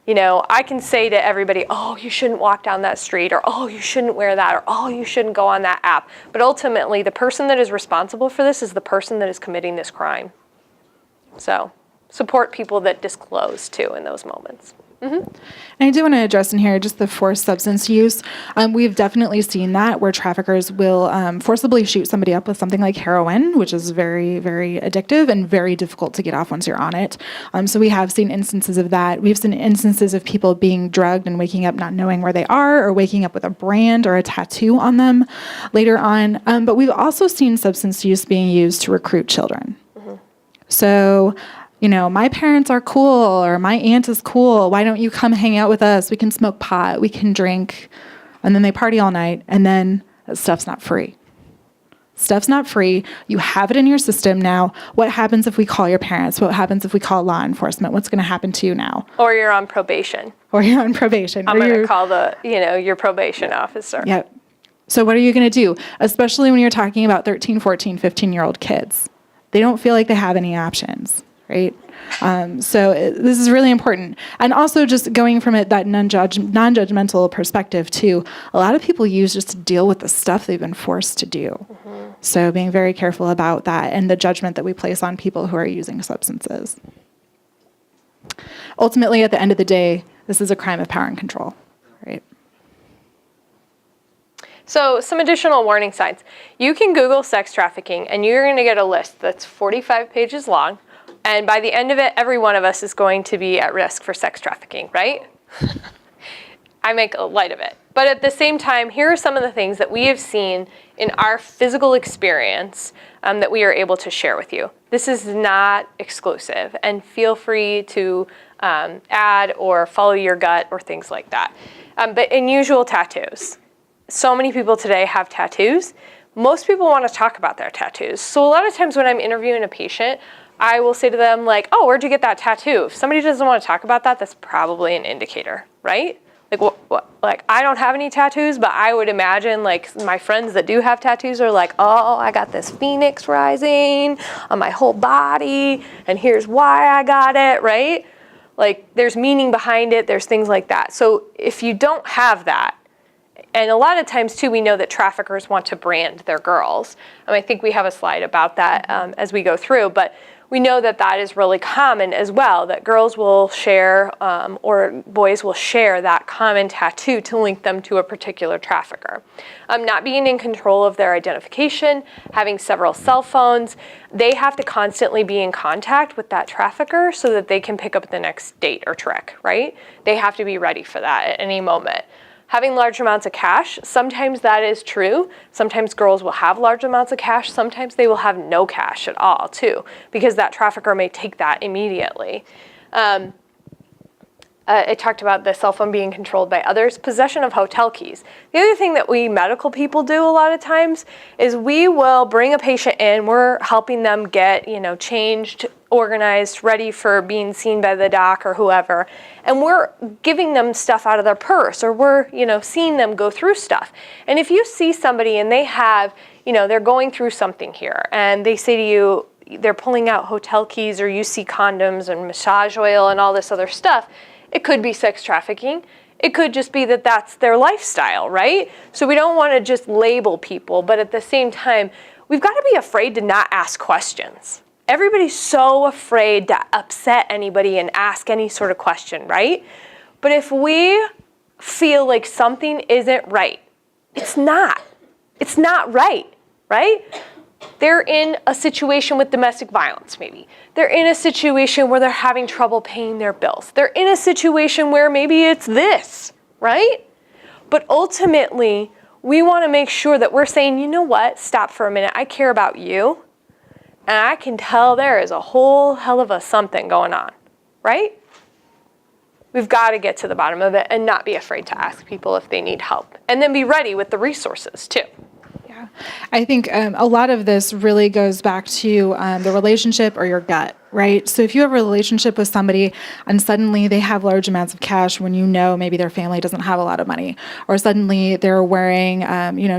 you know, I can say to everybody, oh, you shouldn't walk down that street, or oh, you shouldn't wear that, or oh, you shouldn't go on that app. But ultimately, the person that is responsible for this is the person that is committing this crime. So support people that disclose too in those moments. Mm-hmm. And I do want to address in here just the forced substance use. We've definitely seen that where traffickers will forcibly shoot somebody up with something like heroin, which is very, very addictive and very difficult to get off once you're on it. So we have seen instances of that. We've seen instances of people being drugged and waking up not knowing where they are, or waking up with a brand or a tattoo on them later on. But we've also seen substance use being used to recruit children. Mm-hmm. So, you know, my parents are cool, or my aunt is cool. Why don't you come hang out with us? We can smoke pot, we can drink. And then they party all night, and then stuff's not free. Stuff's not free. You have it in your system now. What happens if we call your parents? What happens if we call law enforcement? What's going to happen to you now? Or you're on probation. Or you're on probation. I'm going to call your probation officer. Yep. So what are you going to do? Especially when you're talking about 13, 14, 15-year-old kids. They don't feel like they have any options. Right? So this is really important. And also just going from that non-judgmental perspective too, a lot of people use just to deal with the stuff they've been forced to do. Mm-hmm. So being very careful about that and the judgment that we place on people who are using substances. Ultimately, at the end of the day, this is a crime of power and control, right? So some additional warning signs. You can Google sex trafficking and you're going to get a list that's 45 pages long. And by the end of it, every one of us is going to be at risk for sex trafficking, right? I make light of it. But at the same time, here are some of the things that we have seen in our physical experience that we are able to share with you. This is not exclusive, and feel free to add or follow your gut or things like that. But unusual tattoos. So many people today have tattoos. Most people want to talk about their tattoos. So a lot of times when I'm interviewing a patient, I will say to them like, oh, where'd you get that tattoo? If somebody doesn't want to talk about that, that's probably an indicator, right? Like, what? Like, I don't have any tattoos, but I would imagine like my friends that do have tattoos are like, oh, I got this phoenix rising on my whole body, and here's why I got it, right? Like, there's meaning behind it, there's things like that. So if you don't have that, and a lot of times, too, we know that traffickers want to brand their girls. I think we have a slide about that as we go through, but we know that that is really common as well, that girls will share or boys will share that common tattoo to link them to a particular trafficker. Not being in control of their identification, having several cell phones, they have to constantly be in contact with that trafficker so that they can pick up the next date or trick, right? They have to be ready for that at any moment. Having large amounts of cash, sometimes that is true. Sometimes girls will have large amounts of cash. Sometimes they will have no cash at all, too, because that trafficker may take that immediately. I talked about the cell phone being controlled by others. Possession of hotel keys. The other thing that we medical people do a lot of times is we will bring a patient in. We're helping them get, changed, organized, ready for being seen by the doc or whoever. And we're giving them stuff out of their purse, or we're, seeing them go through stuff. And if you see somebody and they have, they're going through something here, and they say to you, they're pulling out hotel keys, or you see condoms and massage oil and all this other stuff, it could be sex trafficking. It could just be that that's their lifestyle, right? So we don't want to just label people, but at the same time, we've got to be afraid to not ask questions. Everybody's so afraid to upset anybody and ask any sort of question, right? But if we feel like something isn't right, it's not. It's not right, right? They're in a situation with domestic violence, maybe. They're in a situation where they're having trouble paying their bills. They're in a situation where maybe it's this, right? But ultimately, we want to make sure that we're saying, you know what, stop for a minute. I care about you. And I can tell there is a whole hell of a something going on, right? We've got to get to the bottom of it and not be afraid to ask people if they need help. And then be ready with the resources, too. Yeah, I think a lot of this really goes back to the relationship or your gut, right? So if you have a relationship with somebody and suddenly they have large amounts of cash when maybe their family doesn't have a lot of money, or suddenly they're wearing,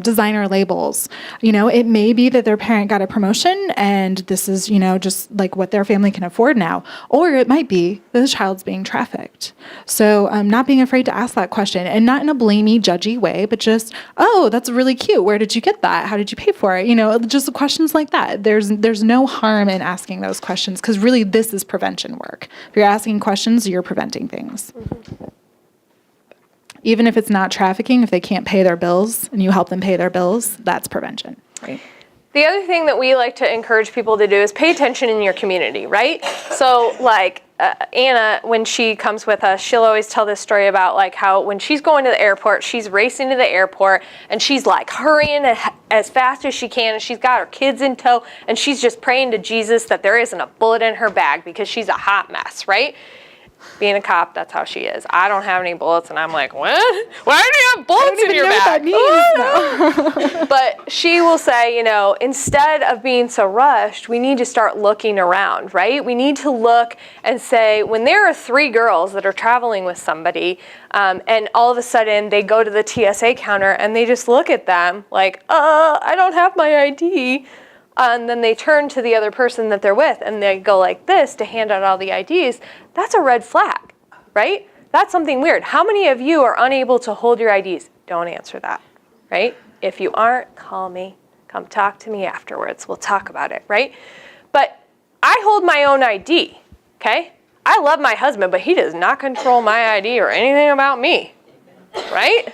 designer labels, it may be that their parent got a promotion and this is, just like what their family can afford now, or it might be that the child's being trafficked. So not being afraid to ask that question, and not in a blamey, judgy way, but just, oh, that's really cute. Where did you get that? How did you pay for it? Just questions like that. There's no harm in asking those questions, because really this is prevention work. If you're asking questions, you're preventing things. Mm-hmm. Even if it's not trafficking, if they can't pay their bills and you help them pay their bills, that's prevention, right? The other thing that we like to encourage people to do is pay attention in your community, right? So like Anna, when she comes with us, she'll always tell this story about like how when she's going to the airport, she's racing to the airport and she's like hurrying as fast as she can, and she's got her kids in tow, and she's just praying to Jesus that there isn't a bullet in her bag because she's a hot mess, right? Being a cop, that's how she is. I don't have any bullets, and I'm like, what? Why do you have bullets in your bag? No. But she will say, instead of being so rushed, we need to start looking around, right? We need to look and say, when there are 3 girls that are traveling with somebody, and all of a sudden they go to the TSA counter and they just look at them like, I don't have my ID. And then they turn to the other person that they're with and they go like this to hand out all the IDs. That's a red flag, right? That's something weird. How many of you are unable to hold your IDs? Don't answer that, right? If you aren't, call me. Come talk to me afterwards. We'll talk about it, right? But I hold my own ID, okay? I love my husband, but he does not control my ID or anything about me, right?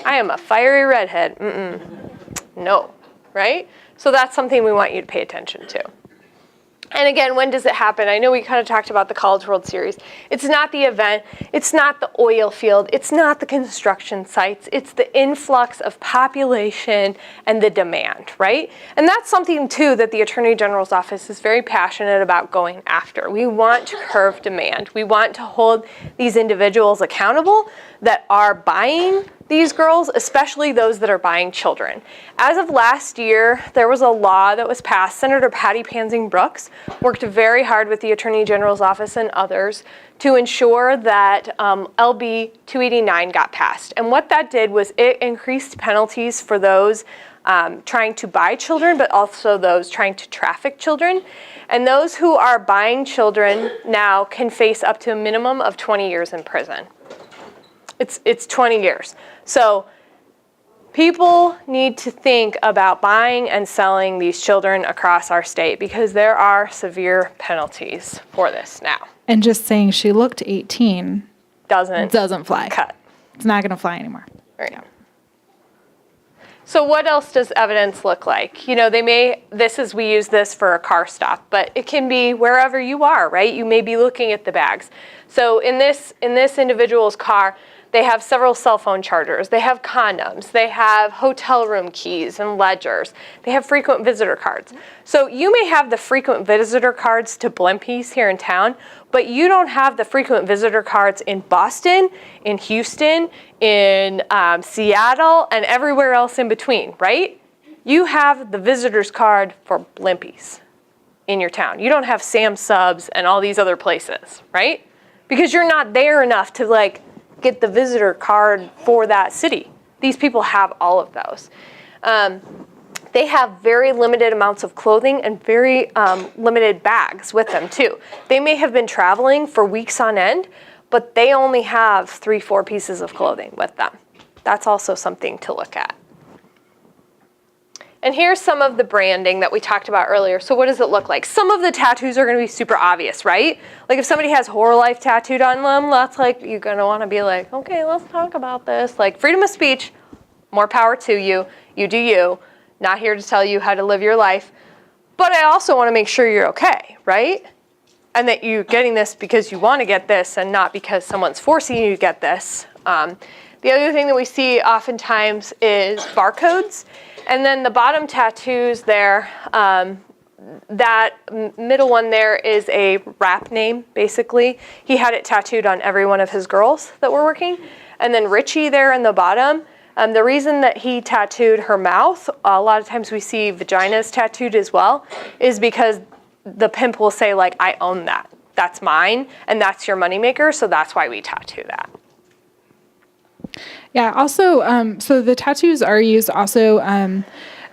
I am a fiery redhead. No, right? So that's something we want you to pay attention to. And again, when does it happen? I know we kind of talked about the College World Series. It's not the event. It's not the oil field. It's not the construction sites. It's the influx of population and the demand, right? And that's something, too, that the Attorney General's office is very passionate about going after. We want to curb demand. We want to hold these individuals accountable that are buying these girls, especially those that are buying children. As of last year, there was a law that was passed. Senator Patty Pansing Brooks worked very hard with the Attorney General's office and others to ensure that LB 289 got passed. And what that did was it increased penalties for those trying to buy children, but also those trying to traffic children. And those who are buying children now can face up to a minimum of 20 years in prison. It's 20 years. So people need to think about buying and selling these children across our state because there are severe penalties for this now. And just saying she looked 18 Doesn't fly. cut. It's not going to fly anymore. Right. Yeah. So what else does evidence look like? You know, we use this for a car stop, but it can be wherever you are, right? You may be looking at the bags. So in this individual's car, they have several cell phone chargers, they have condoms, they have hotel room keys and ledgers, they have frequent visitor cards. So you may have the frequent visitor cards to Blimpies here in town, but you don't have the frequent visitor cards in Boston, in Houston, in Seattle, and everywhere else in between, right? You have the visitor's card for Blimpies in your town. You don't have Sam's Subs and all these other places, right? Because you're not there enough to get the visitor card for that city. These people have all of those. They have very limited amounts of clothing and very limited bags with them too. They may have been traveling for weeks on end, but they only have 3-4 pieces of clothing with them. That's also something to look at. And here's some of the branding that we talked about earlier. So what does it look like? Some of the tattoos are going to be super obvious, right? Like if somebody has Horror Life tattooed on them, that's you're going to want to be like, okay, let's talk about this. Like freedom of speech, more power to you. You do you. Not here to tell you how to live your life. But I also want to make sure you're okay, right? And that you're getting this because you want to get this and not because someone's forcing you to get this. The other thing that we see oftentimes is barcodes. And then the bottom tattoos there, that middle one there is a rap name, basically. He had it tattooed on every one of his girls that were working. And then Richie there in the bottom, the reason that he tattooed her mouth, a lot of times we see vaginas tattooed as well, is because the pimp will say, I own that. That's mine, and that's your moneymaker, so that's why we tattoo that. Yeah. Also, so the tattoos are used also.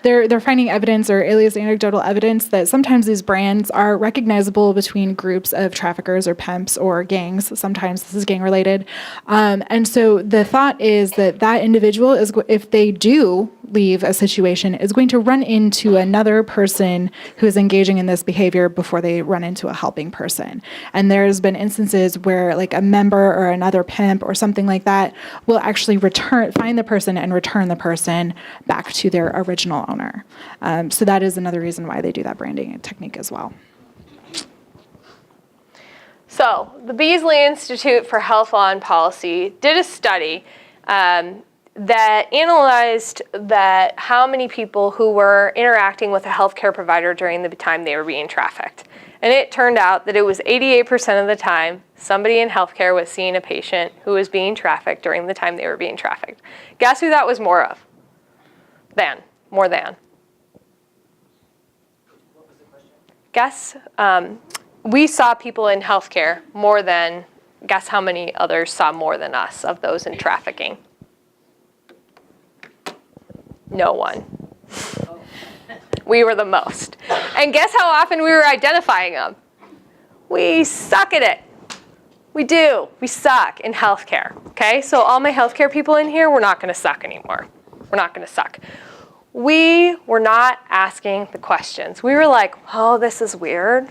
They're finding evidence or at least anecdotal evidence that sometimes these brands are recognizable between groups of traffickers or pimps or gangs. Sometimes this is gang related. And so the thought is that individual is, if they do leave a situation, is going to run into another person who is engaging in this behavior before they run into a helping person. And there's been instances where a member or another pimp or something like that will actually find the person and return the person back to their original owner. So that is another reason why they do that branding technique as well. So the Beasley Institute for Health Law and Policy did a study that analyzed how many people who were interacting with a healthcare provider during the time they were being trafficked. And it turned out that it was 88% of the time somebody in healthcare was seeing a patient who was being trafficked during the time they were being trafficked. Guess who that was more of? More than. What was the question? Guess, we saw people in healthcare more than, guess how many others saw more than us of those in trafficking? No one. We were the most. And guess how often we were identifying them? We suck at it. We do. We suck in healthcare. Okay? So all my healthcare people in here, we're not going to suck anymore. We're not going to suck. We were not asking the questions. We were like, oh, this is weird.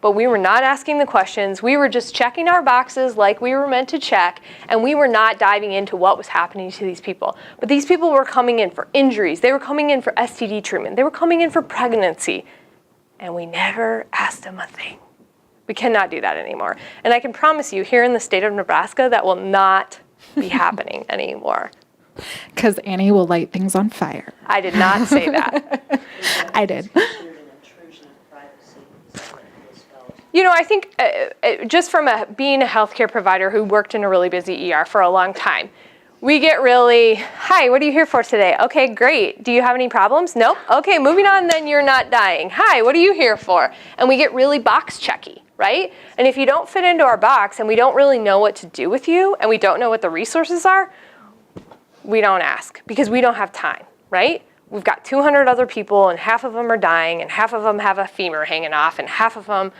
But we were not asking the questions. We were just checking our boxes like we were meant to check, and we were not diving into what was happening to these people. But these people were coming in for injuries. They were coming in for STD treatment. They were coming in for pregnancy. And we never asked them a thing. We cannot do that anymore. And I can promise you, here in the state of Nebraska, that will not be happening anymore. Because Annie will light things on fire. I did not say that. I did. You know, I think just from being a healthcare provider who worked in a really busy ER for a long time, we get really, hi, what are you here for today? Okay, great. Do you have any problems? Nope. Okay, moving on then, you're not dying. Hi, what are you here for? And we get really box checky, right? And if you don't fit into our box and we don't really know what to do with you and we don't know what the resources are, we don't ask because we don't have time, right? we've got 200 other people, and half of them are dying, and half of them have a femur hanging off, and half of them,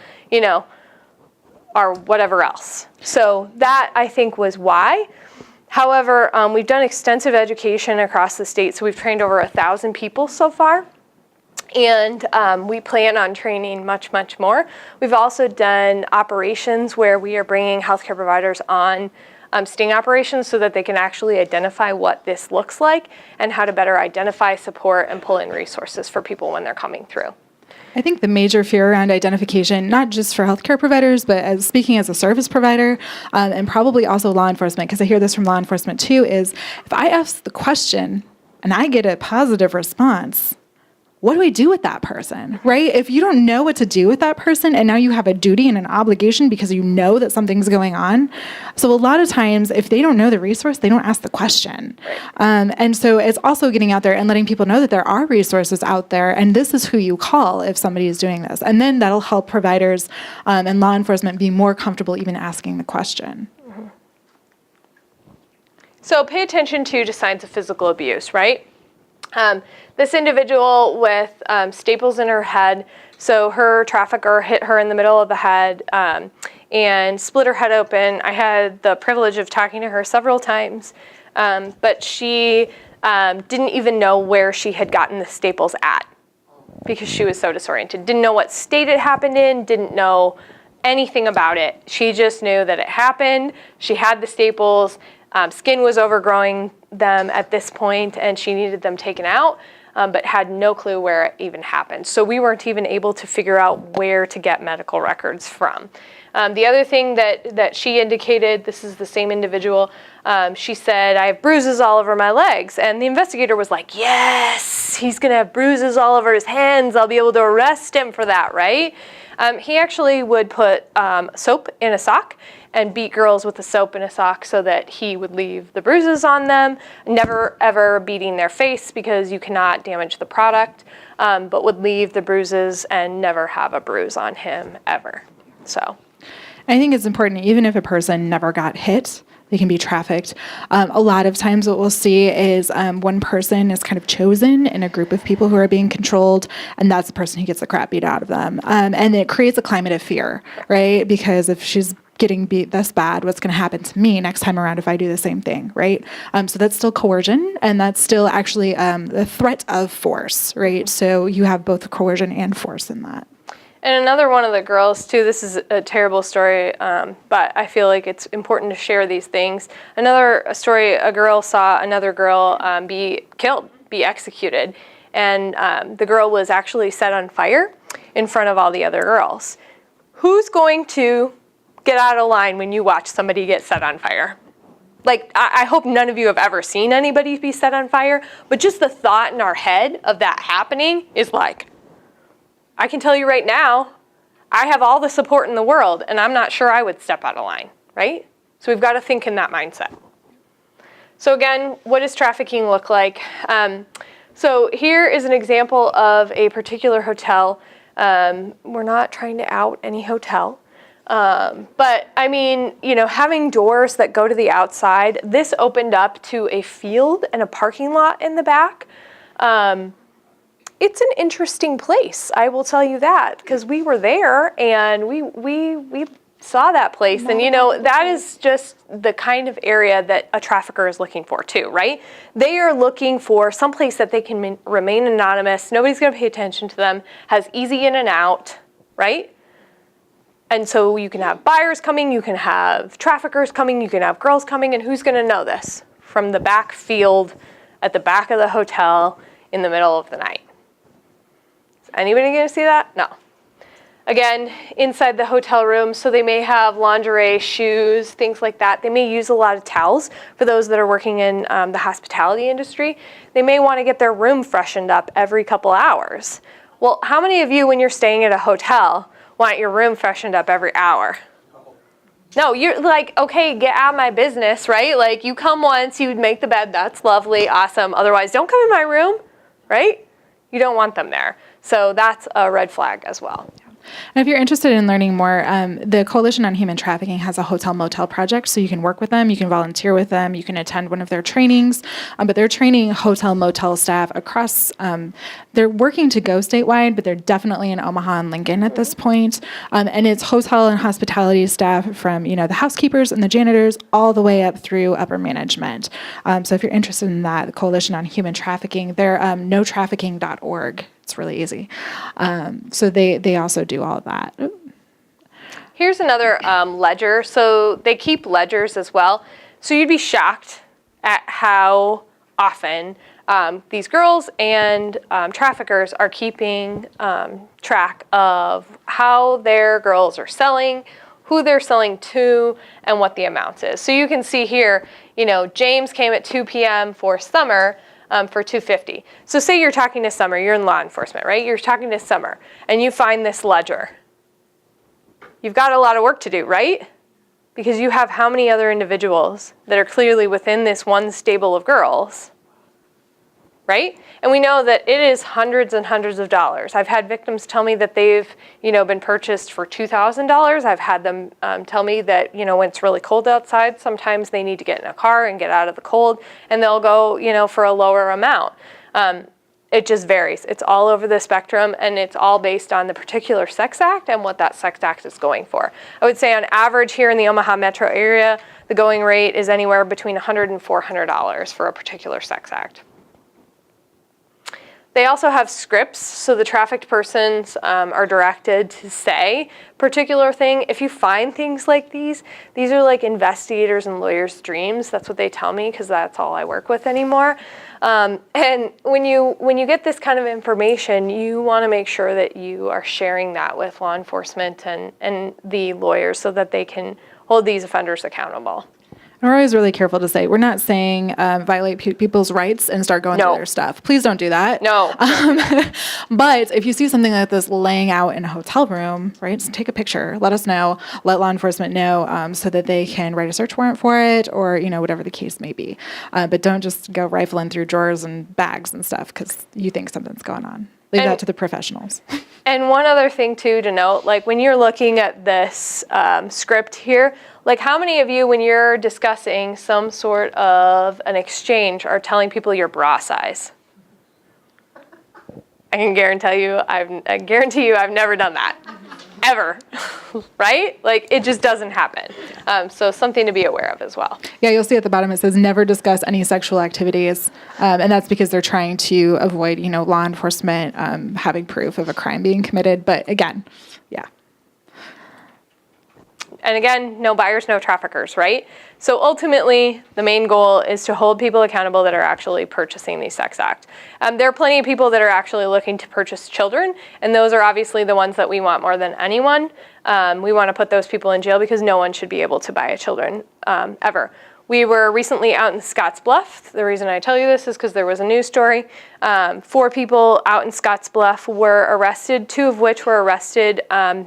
are whatever else. So that, I think, was why. However, we've done extensive education across the state, so we've trained over 1,000 people so far. And we plan on training much, much more. We've also done operations where we are bringing healthcare providers on sting operations so that they can actually identify what this looks like and how to better identify, support, and pull in resources for people when they're coming through. I think the major fear around identification, not just for healthcare providers, but speaking as a service provider, and probably also law enforcement, because I hear this from law enforcement too, is if I ask the question and I get a positive response, what do we do with that person, right? If you don't know what to do with that person, and now you have a duty and an obligation because you know that something's going on. So a lot of times, if they don't know the resource, they don't ask the question. And so it's also getting out there and letting people know that there are resources out there, and this is who you call if somebody is doing this. And then that'll help providers and law enforcement be more comfortable even asking the question. Mm-hmm. So pay attention to signs of physical abuse, right? This individual with staples in her head, so her trafficker hit her in the middle of the head and split her head open. I had the privilege of talking to her several times, but she didn't even know where she had gotten the staples at because she was so disoriented. Didn't know what state it happened in, didn't know anything about it. She just knew that it happened. She had the staples. Skin was overgrowing them at this point, and she needed them taken out, but had no clue where it even happened. So we weren't even able to figure out where to get medical records from. The other thing that she indicated, this is the same individual, she said, I have bruises all over my legs. And the investigator was like, yes, he's going to have bruises all over his hands. I'll be able to arrest him for that, right? He actually would put soap in a sock and beat girls with the soap in a sock so that he would leave the bruises on them, never ever beating their face because you cannot damage the product, but would leave the bruises and never have a bruise on him ever. So I think it's important, even if a person never got hit, they can be trafficked. A lot of times what we'll see is one person is kind of chosen in a group of people who are being controlled, and that's the person who gets the crap beat out of them. And it creates a climate of fear, right? Because if she's getting beat this bad, what's going to happen to me next time around if I do the same thing, right? So that's still coercion, and that's still actually the threat of force, right? So you have both coercion and force in that. And another one of the girls, too, this is a terrible story, but I feel like it's important to share these things. Another story, a girl saw another girl be killed, be executed, and the girl was actually set on fire in front of all the other girls. Who's going to get out of line when you watch somebody get set on fire? Like, I hope none of you have ever seen anybody be set on fire, but just the thought in our head of that happening is like, I can tell you right now, I have all the support in the world, and I'm not sure I would step out of line, right? So we've got to think in that mindset. So again, what does trafficking look like? So here is an example of a particular hotel. We're not trying to out any hotel. But I mean, having doors that go to the outside, this opened up to a field and a parking lot in the back. It's an interesting place, I will tell you that, because we were there and we saw that place, and that is just the kind of area that a trafficker is looking for too, right? They are looking for someplace that they can remain anonymous, nobody's going to pay attention to them, has easy in and out, right? And so you can have buyers coming, you can have traffickers coming, you can have girls coming, and who's going to know this? From the back field at the back of the hotel in the middle of the night. Is anybody going to see that? No. Again, inside the hotel room, so they may have lingerie, shoes, things like that. They may use a lot of towels for those that are working in the hospitality industry. They may want to get their room freshened up every couple hours. Well, how many of you, when you're staying at a hotel, want your room freshened up every hour? No, you're like, okay, get out of my business, right? Like, you come once, you make the bed, that's lovely, awesome. Otherwise, don't come in my room, right? You don't want them there. So that's a red flag as well. And if you're interested in learning more, the Coalition on Human Trafficking has a hotel motel project, so you can work with them, you can volunteer with them, you can attend one of their trainings, but they're training hotel motel staff across, they're working to go statewide, but they're definitely in Omaha and Lincoln at this point. And it's hotel and hospitality staff from, the housekeepers and the janitors all the way up through upper management. So if you're interested in that, the Coalition on Human Trafficking, they're notrafficking.org. It's really easy. So they also do all of that. Here's another ledger. So they keep ledgers as well. So you'd be shocked at how often these girls and traffickers are keeping track of how their girls are selling, who they're selling to, and what the amount is. So you can see here, James came at 2 p.m. for Summer, for $250. So say you're talking to Summer, you're in law enforcement, right? You're talking to Summer, and you find this ledger. You've got a lot of work to do, right? Because you have how many other individuals that are clearly within this one stable of girls, right? And we know that it is hundreds and hundreds of dollars. I've had victims tell me that they've, been purchased for $2,000. I've had them tell me that, when it's really cold outside, sometimes they need to get in a car and get out of the cold, and they'll go, for a lower amount. It just varies. It's all over the spectrum, and it's all based on the particular sex act and what that sex act is going for. I would say on average here in the Omaha metro area, the going rate is anywhere between $100 and $400 for a particular sex act. They also have scripts, so the trafficked persons are directed to say particular thing. If you find things like these are like investigators and lawyers' dreams. That's what they tell me, because that's all I work with anymore. And when you get this kind of information, you want to make sure that you are sharing that with law enforcement and the lawyers so that they can hold these offenders accountable. And we're always really careful to say, we're not saying violate people's rights and start going through their stuff. Please don't do that. No. But if you see something like this laying out in a hotel room, right, just take a picture, let us know, let law enforcement know so that they can write a search warrant for it or, whatever the case may be. But don't just go rifling through drawers and bags and stuff because you think something's going on. Leave that to the professionals. And one other thing, too, to note, like when you're looking at this script here, like how many of you, when you're discussing some sort of an exchange, are telling people your bra size? I can guarantee you I've never done that. Ever. Right? Like it just doesn't happen. So something to be aware of as well. Yeah, you'll see at the bottom it says never discuss any sexual activities. And that's because they're trying to avoid, law enforcement having proof of a crime being committed. But again, yeah. And again, no buyers, no traffickers, right? So ultimately, the main goal is to hold people accountable that are actually purchasing these sex acts. There are plenty of people that are actually looking to purchase children, and those are obviously the ones that we want more than anyone. We want to put those people in jail because no one should be able to buy a children ever. We were recently out in Scottsbluff. The reason I tell you this is because there was a news story. 4 people out in Scottsbluff were arrested, 2 of which were arrested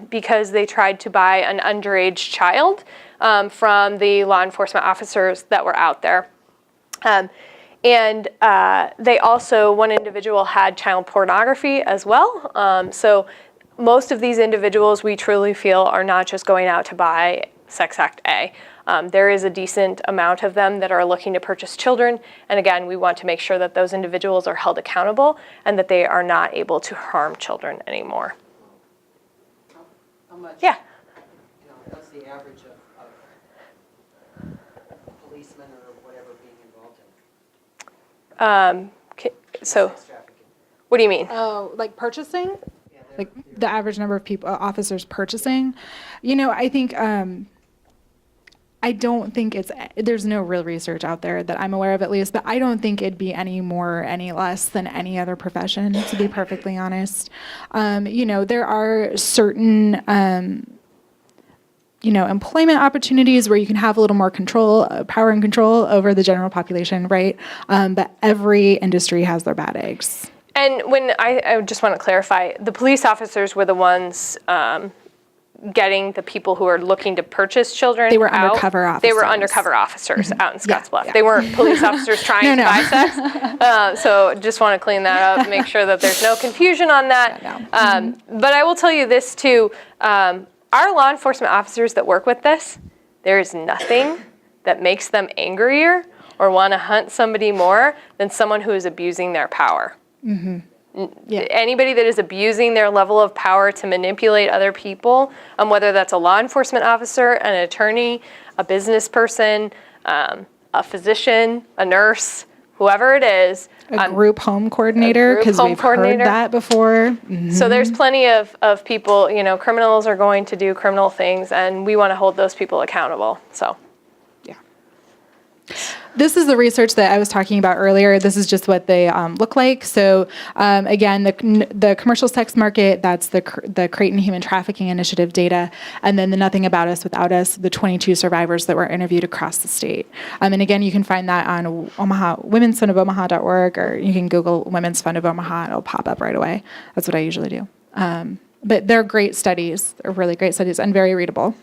because they tried to buy an underage child from the law enforcement officers that were out there. And they also, one individual had child pornography as well. So most of these individuals we truly feel are not just going out to buy Sex Act A. There is a decent amount of them that are looking to purchase children. And again, we want to make sure that those individuals are held accountable and that they are not able to harm children anymore. How much? Yeah. What's the average of policemen or whatever being involved in So, sex trafficking? what do you mean? Oh, like purchasing? Yeah, Like the average number of people, officers purchasing? I think... I don't think there's no real research out there that I'm aware of at least, but I don't think it'd be any more, any less than any other profession, to be perfectly honest. There are certain, employment opportunities where you can have a little more control, power and control over the general population, right? But every industry has their bad eggs. And when I just want to clarify, the police officers were the ones getting the people who are looking to purchase children. They were out. undercover officers. They were undercover officers out in Scottsbluff. yeah. They weren't police officers trying to buy sex. So just want to clean that up, make sure that there's no confusion on that. But I will tell you this too. Our law enforcement officers that work with this, there is nothing that makes them angrier or want to hunt somebody more than someone who is abusing their power. Anybody that is abusing their level of power to manipulate other people, whether that's a law enforcement officer, an attorney, a business person, a physician, a nurse, whoever it is. A group home coordinator, because we've heard that before. So there's plenty of people, criminals are going to do criminal things, and we want to hold those people accountable. So. This is the research that I was talking about earlier. This is just what they look like. So again, the commercial sex market, that's the Creighton Human Trafficking Initiative data. And then the Nothing About Us Without Us, the 22 survivors that were interviewed across the state. And again, you can find that on women'sfundofomaha.org, or you can Google Women's Fund of Omaha and it'll pop up right away. That's what I usually do. But they're great studies. They're really great studies and very readable.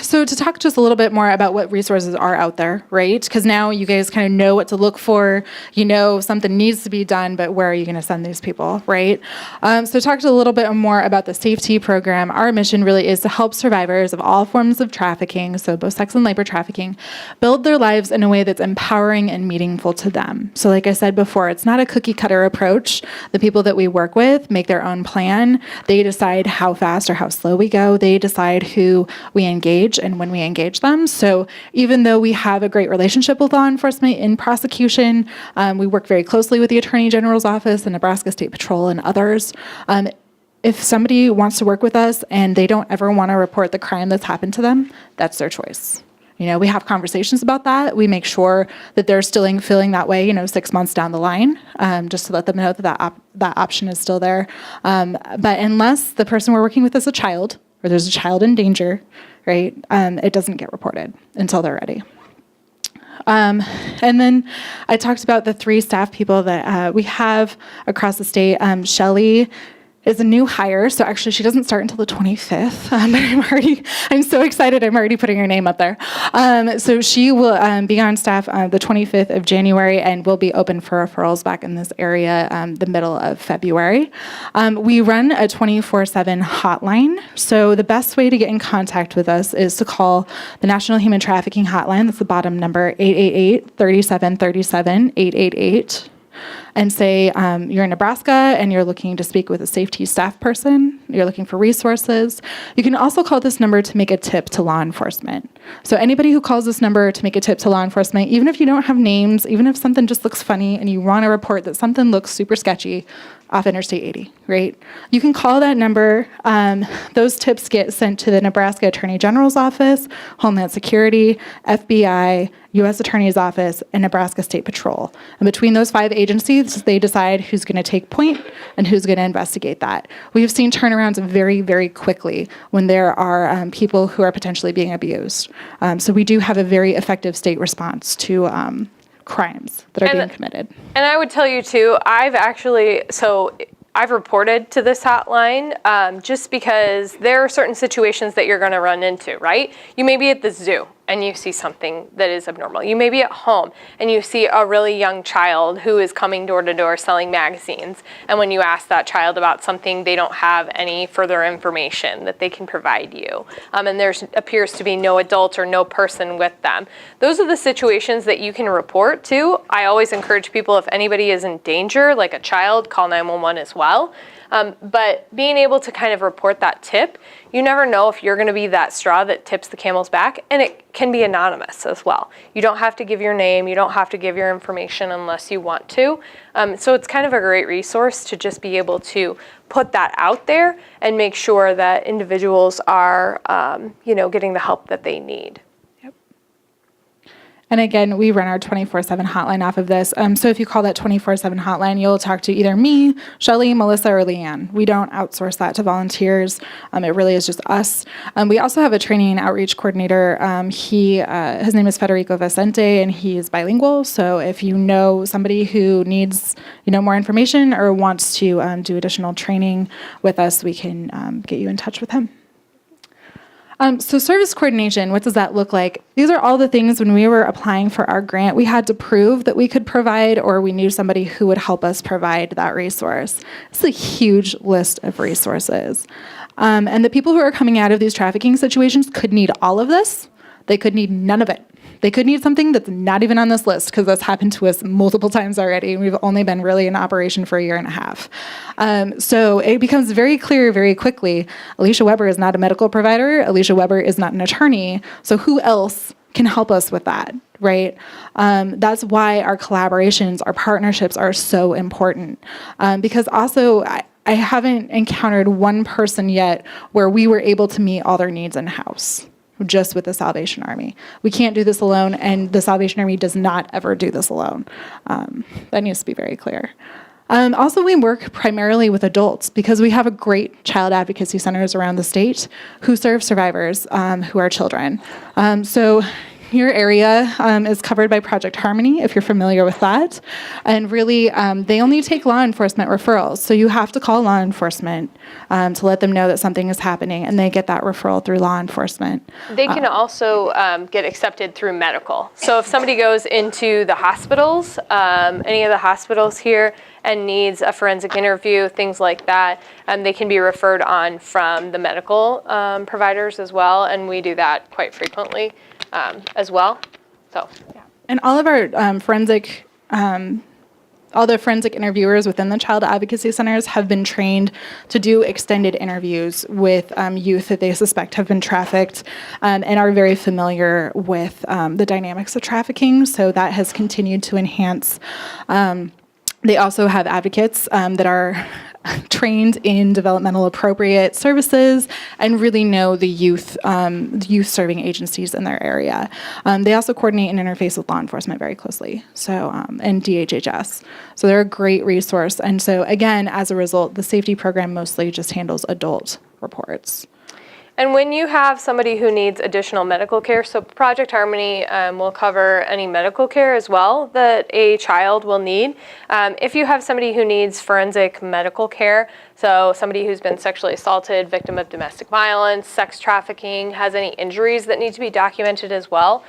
So to talk just a little bit more about what resources are out there, right? Because now you guys kind of know what to look for. Something needs to be done, but where are you going to send these people, right? So talk a little bit more about the safety program. Our mission really is to help survivors of all forms of trafficking, so both sex and labor trafficking, build their lives in a way that's empowering and meaningful to them. So like I said before, it's not a cookie cutter approach. The people that we work with make their own plan. They decide how fast or how slow we go. They decide who we engage and when we engage them. So even though we have a great relationship with law enforcement in prosecution, we work very closely with the Attorney General's office, the Nebraska State Patrol, and others. If somebody wants to work with us and they don't ever want to report the crime that's happened to them, that's their choice. We have conversations about that. We make sure that they're still feeling that way, 6 months down the line, just to let them know that option is still there. But unless the person we're working with is a child, or there's a child in danger, right, it doesn't get reported until they're ready. And then I talked about the 3 staff people that we have across the state. Shelly is a new hire, so actually she doesn't start until the 25th, but I'm so excited, I'm already putting her name up there. So she will be on staff the 25th of January and will be open for referrals back in this area the middle of February. We run a 24/7 hotline, so the best way to get in contact with us is to call the National Human Trafficking Hotline. That's the bottom number, 888-3737, 888. And say you're in Nebraska and you're looking to speak with a safety staff person, you're looking for resources. You can also call this number to make a tip to law enforcement. So anybody who calls this number to make a tip to law enforcement, even if you don't have names, even if something just looks funny and you want to report that something looks super sketchy off Interstate 80, right? You can call that number. Those tips get sent to the Nebraska Attorney General's office, Homeland Security, FBI, U.S. Attorney's Office, and Nebraska State Patrol. And between those 5 agencies, they decide who's going to take point and who's going to investigate that. We have seen turnarounds very, very quickly when there are people who are potentially being abused. So we do have a very effective state response to crimes that are being committed. And I would tell you too, I've reported to this hotline just because there are certain situations that you're going to run into, right? You may be at the zoo and you see something that is abnormal. You may be at home and you see a really young child who is coming door to door selling magazines. And when you ask that child about something, they don't have any further information that they can provide you. And there appears to be no adult or no person with them. Those are the situations that you can report to. I always encourage people, if anybody is in danger, like a child, call 911 as well. But being able to kind of report that tip, you never know if you're going to be that straw that tips the camel's back, and it can be anonymous as well. You don't have to give your name, you don't have to give your information unless you want to. So it's kind of a great resource to just be able to put that out there and make sure that individuals are, getting the help that they need. And again, we run our 24/7 hotline off of this. So if you call that 24/7 hotline, you'll talk to either me, Shelly, Melissa, or Leanne. We don't outsource that to volunteers. It really is just us. We also have a training and outreach coordinator. His name is Federico Vicente, and he is bilingual. So if you know somebody who needs more information or wants to do additional training with us, we can get you in touch with him. So service coordination, what does that look like? These are all the things when we were applying for our grant, we had to prove that we could provide, or we knew somebody who would help us provide that resource. It's a huge list of resources. And the people who are coming out of these trafficking situations could need all of this. They could need none of it. They could need something that's not even on this list, because that's happened to us multiple times already. We've only been really in operation for a year and a half. So it becomes very clear very quickly, Alicia Weber is not a medical provider. Alicia Weber is not an attorney. So who else can help us with that, right? That's why our collaborations, our partnerships are so important. Because also, I haven't encountered one person yet where we were able to meet all their needs in-house, just with the Salvation Army. We can't do this alone, and the Salvation Army does not ever do this alone. That needs to be very clear. Also, we work primarily with adults because we have a great child advocacy centers around the state who serve survivors who are children. So your area is covered by Project Harmony, if you're familiar with that. And really, they only take law enforcement referrals. So you have to call law enforcement to let them know that something is happening, and they get that referral through law enforcement. They can also get accepted through medical. So if somebody goes into the hospitals, any of the hospitals here, and needs a forensic interview, things like that, they can be referred on from the medical providers as well, and we do that quite frequently as well. So, yeah. And all of our all the forensic interviewers within the child advocacy centers have been trained to do extended interviews with youth that they suspect have been trafficked, and are very familiar with the dynamics of trafficking. So that has continued to enhance. They also have advocates that are trained in developmental appropriate services and really know the youth serving agencies in their area. They also coordinate and interface with law enforcement very closely, so and DHHS. So they're a great resource. And so again, as a result, the safety program mostly just handles adult reports. And when you have somebody who needs additional medical care, so Project Harmony will cover any medical care as well that a child will need. If you have somebody who needs forensic medical care, so somebody who's been sexually assaulted, victim of domestic violence, sex trafficking, has any injuries that need to be documented as well,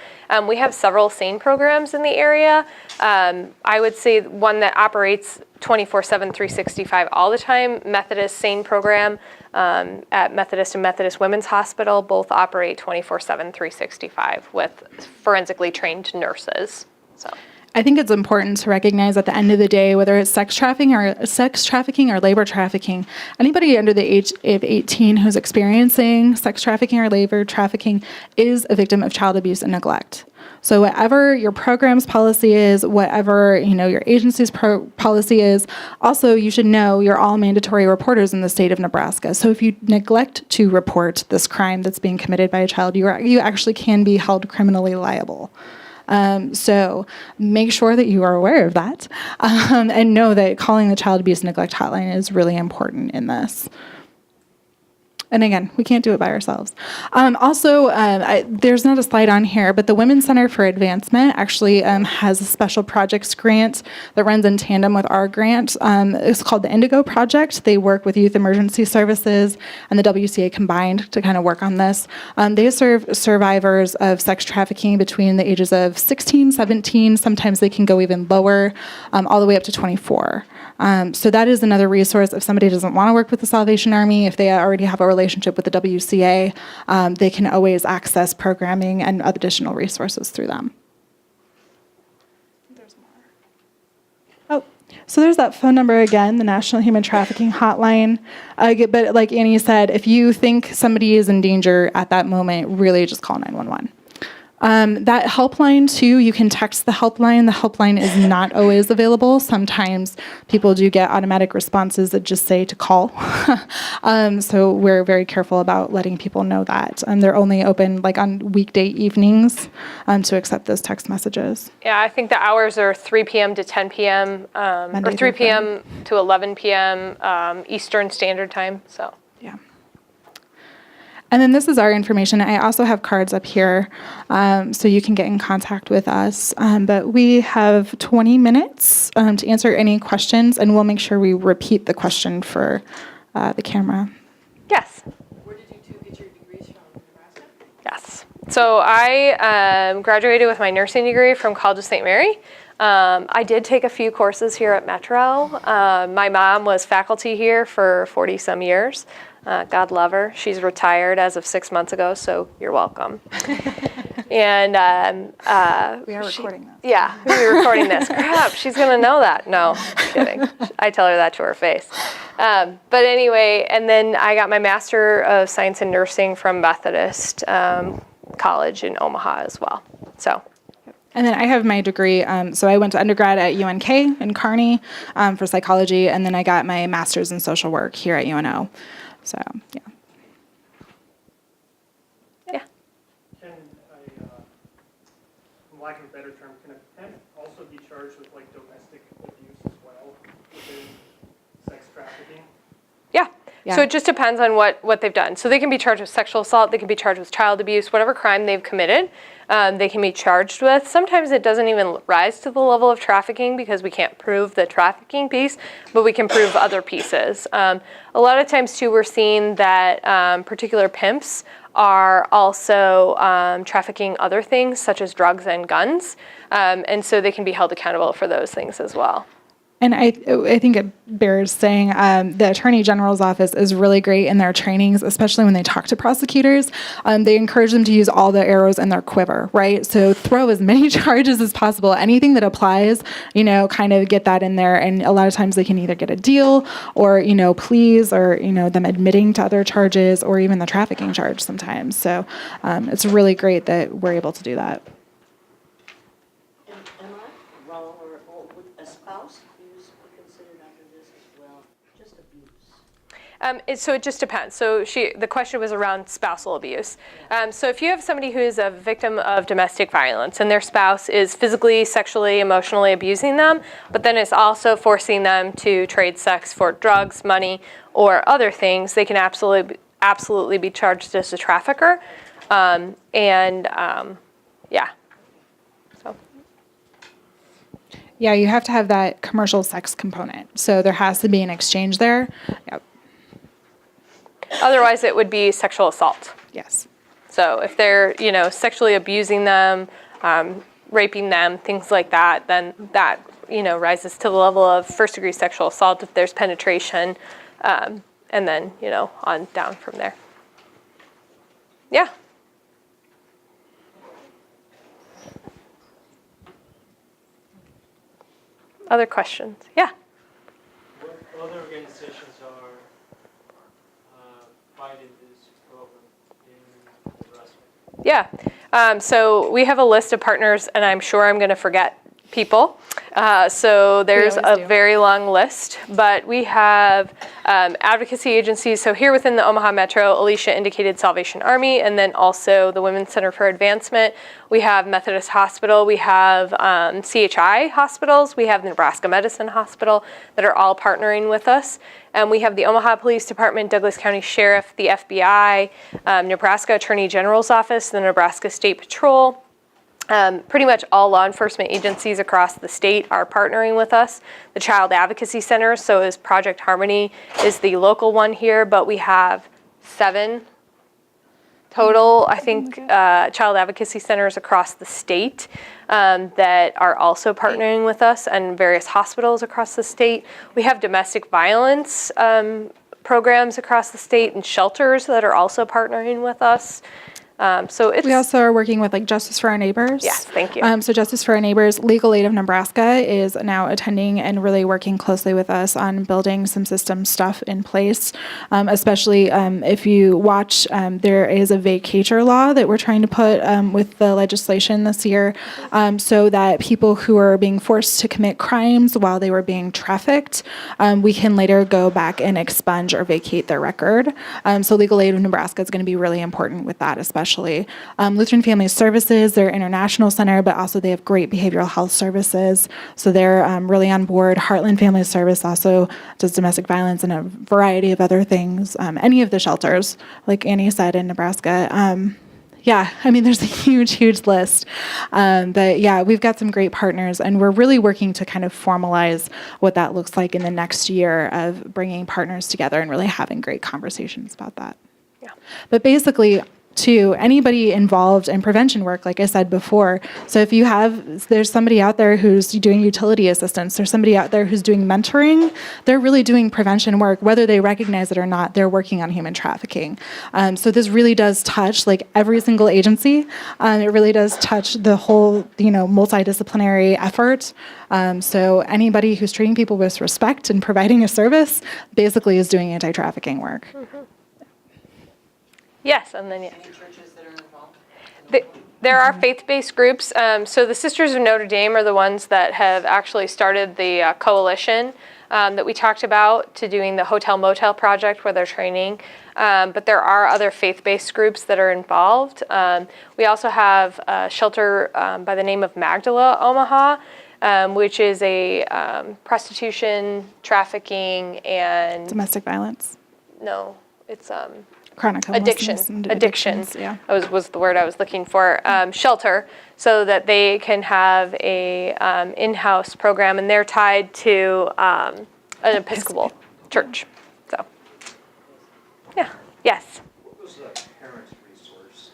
we have several SANE programs in the area. I would say one that operates 24/7, 365 all the time, Methodist SANE program at Methodist and Methodist Women's Hospital, both operate 24/7, 365 with forensically trained nurses. So I think it's important to recognize at the end of the day, whether it's sex trafficking or labor trafficking, anybody under the age of 18 who's experiencing sex trafficking or labor trafficking is a victim of child abuse and neglect. So whatever your program's policy is, whatever your agency's policy is, also you should know you're all mandatory reporters in the state of Nebraska. So if you neglect to report this crime that's being committed by a child, you actually can be held criminally liable. So make sure that you are aware of that, and know that calling the child abuse and neglect hotline is really important in this. And again, we can't do it by ourselves. Also, there's not a slide on here, but the Women's Center for Advancement actually has a special projects grant that runs in tandem with our grant. It's called the Indigo Project. They work with Youth Emergency Services and the WCA combined to kind of work on this. They serve survivors of sex trafficking between the ages of 16, 17, sometimes they can go even lower, all the way up to 24. So that is another resource. If somebody doesn't want to work with the Salvation Army, if they already have a relationship with the WCA, they can always access programming and additional resources through them. There's more. Oh, so there's that phone number again, the National Human Trafficking Hotline. But like Annie said, if you think somebody is in danger at that moment, really just call 911. That helpline too, you can text the helpline. The helpline is not always available. Sometimes people do get automatic responses that just say to call. So we're very careful about letting people know that. They're only open like on weekday evenings to accept those text messages. Yeah, I think the hours are 3 p.m. to 10 p.m. Or Monday 3 through p.m. to 11 p.m. Eastern Standard Time. So. Yeah. And then this is our information. I also have cards up here so you can get in contact with us. But we have 20 minutes to answer any questions, and we'll make sure we repeat the question for the camera. Yes. Where did you two get your degrees from? Nebraska? Yes. So I graduated with my nursing degree from College of St. Mary. I did take a few courses here at Metro. My mom was faculty here for 40 some years. God love her. She's retired as of 6 months ago, so you're welcome. And We are recording this. yeah, we're recording this. Crap, she's gonna know that. No, kidding. I tell her that to her face. But anyway, and then I got my Master of Science in Nursing from Methodist College in Omaha as well. So. And then I have my degree. So I went to undergrad at UNK in Kearney for psychology, and then I got my master's in social work here at UNO. So, yeah. Yeah. Can for lack of a better term, can a parent also be charged with like domestic abuse as well within sex trafficking? Yeah. Yeah. So it just depends on what they've done. So they can be charged with sexual assault, they can be charged with child abuse, whatever crime they've committed, they can be charged with. Sometimes it doesn't even rise to the level of trafficking because we can't prove the trafficking piece, but we can prove other pieces. A lot of times too, we're seeing that particular pimps are also trafficking other things such as drugs and guns. And so they can be held accountable for those things as well. And I think it bears saying the Attorney General's office is really great in their trainings, especially when they talk to prosecutors. They encourage them to use all the arrows in their quiver, right? So throw as many charges as possible. Anything that applies, kind of get that in there. And a lot of times they can either get a deal or, pleas or, them admitting to other charges or even the trafficking charge sometimes. So it's really great that we're able to do that. Am I wrong, or would a spouse abuse be considered under this as well? Just abuse? So it just depends. So the question was around spousal abuse. So if you have somebody who is a victim of domestic violence and their spouse is physically, sexually, emotionally abusing them, but then is also forcing them to trade sex for drugs, money, or other things, they can absolutely be charged as a trafficker. Yeah. So. Yeah, you have to have that commercial sex component. So there has to be an exchange there. Yep. Otherwise, it would be sexual assault. Yes. So if they're, sexually abusing them, raping them, things like that, then that, rises to the level of first-degree sexual assault if there's penetration, and then, on down from there. Yeah. Other questions? Yeah. What other organizations are fighting this problem in Nebraska? Yeah. So we have a list of partners, and I'm sure I'm going to forget people. So there's a very long list, but we have advocacy agencies. So here within the Omaha Metro, Alicia indicated Salvation Army, and then also the Women's Center for Advancement. We have Methodist Hospital. We have CHI hospitals. We have the Nebraska Medicine Hospital that are all partnering with us. And we have the Omaha Police Department, Douglas County Sheriff, the FBI, Nebraska Attorney General's Office, the Nebraska State Patrol. Pretty much all law enforcement agencies across the state are partnering with us. The Child Advocacy Center, so is Project Harmony, is the local one here, but we have 7 total, I think, child advocacy centers across the state that are also partnering with us, and various hospitals across the state. We have domestic violence programs across the state and shelters that are also partnering with us. So it's We also are working with like Justice for Our Neighbors. Yes, thank you. So Justice for Our Neighbors, Legal Aid of Nebraska is now attending and really working closely with us on building some system stuff in place. Especially if you watch, there is a vacatur law that we're trying to put with the legislation this year, so that people who are being forced to commit crimes while they were being trafficked, we can later go back and expunge or vacate their record. So Legal Aid of Nebraska is going to be really important with that, especially. Lutheran Family Services, they're an international center, but also they have great behavioral health services. So they're really on board. Heartland Family Service also does domestic violence and a variety of other things. Any of the shelters, like Annie said, in Nebraska. Yeah, I mean, there's a huge list. But yeah, we've got some great partners, and we're really working to kind of formalize what that looks like in the next year of bringing partners together and really having great conversations about that. Yeah. But basically, to anybody involved in prevention work, like I said before. So if there's somebody out there who's doing utility assistance, there's somebody out there who's doing mentoring, they're really doing prevention work, whether they recognize it or not, they're working on human trafficking. So this really does touch like every single agency. It really does touch the whole, multidisciplinary effort. So anybody who's treating people with respect and providing a service basically is doing anti-trafficking work. Mm-hmm. Yes, and then yes. Any churches that are involved? There are faith-based groups. So the Sisters of Notre Dame are the ones that have actually started the coalition that we talked about to doing the Hotel Motel project where they're training. But there are other faith-based groups that are involved. We also have a shelter by the name of Magdala Omaha, which is a prostitution, trafficking, and Domestic violence. no, it's Chronic addictions. Yeah. was the word I was looking for. Shelter, so that they can have a in-house program, and they're tied to an Episcopal church. So, yeah, yes. What was the parent resource?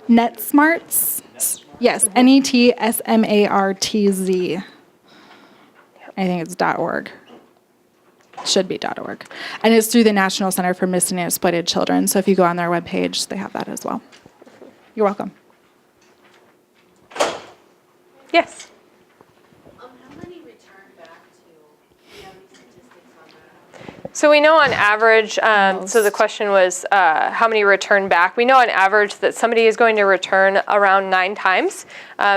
NetSmarts. Yes, NETSMARTZ. I think it's .org. Should be .org. And it's through the National Center for Missing and Exploited Children. So if you go on their webpage, they have that as well. You're welcome. Yes. How many return back to? Do you have any statistics on that? So we know on average, so the question was how many return back. We know on average that somebody is going to return around 9 times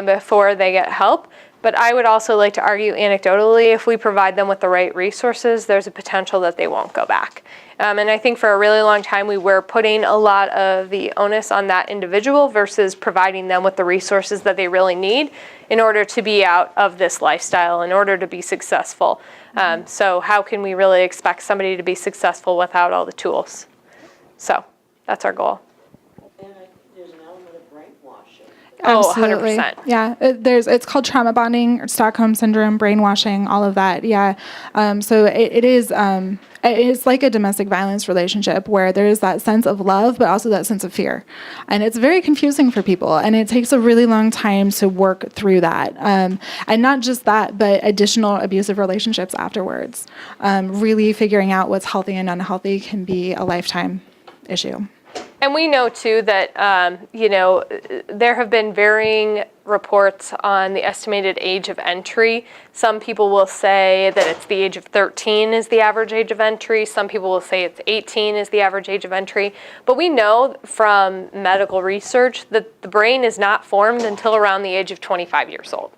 before they get help. But I would also like to argue anecdotally, if we provide them with the right resources, there's a potential that they won't go back. And I think for a really long time, we were putting a lot of the onus on that individual versus providing them with the resources that they really need in order to be out of this lifestyle, in order to be successful. So how can we really expect somebody to be successful without all the tools? So that's our goal. And there's an element of brainwashing. Oh, Absolutely. 100%. Yeah, it's called trauma bonding, or Stockholm syndrome, brainwashing, all of that. Yeah, so it is. It's like a domestic violence relationship where there is that sense of love, but also that sense of fear, and it's very confusing for people. And it takes a really long time to work through that, and not just that, but additional abusive relationships afterwards. Really figuring out what's healthy and unhealthy can be a lifetime issue. And we know, too, that, there have been varying reports on the estimated age of entry. Some people will say that it's the age of 13 is the average age of entry. Some people will say it's 18 is the average age of entry. But we know from medical research that the brain is not formed until around the age of 25 years old.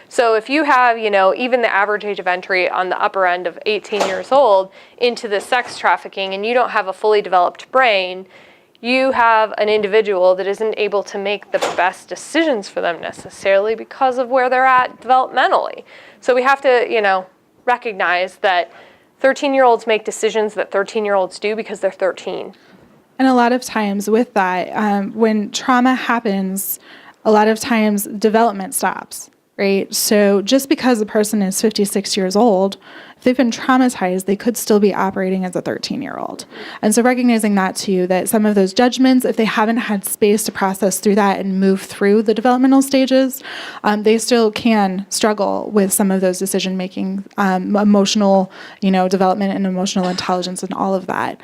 So if you have, even the average age of entry on the upper end of 18 years old into the sex trafficking, and you don't have a fully developed brain, you have an individual that isn't able to make the best decisions for them necessarily because of where they're at developmentally. So we have to, recognize that 13-year-olds make decisions that 13-year-olds do because they're 13. And a lot of times with that, when trauma happens, a lot of times development stops, right? So just because a person is 56 years old if they've been traumatized, they could still be operating as a 13-year-old. And so recognizing that too, that some of those judgments, if they haven't had space to process through that and move through the developmental stages, they still can struggle with some of those decision-making, emotional, development and emotional intelligence and all of that.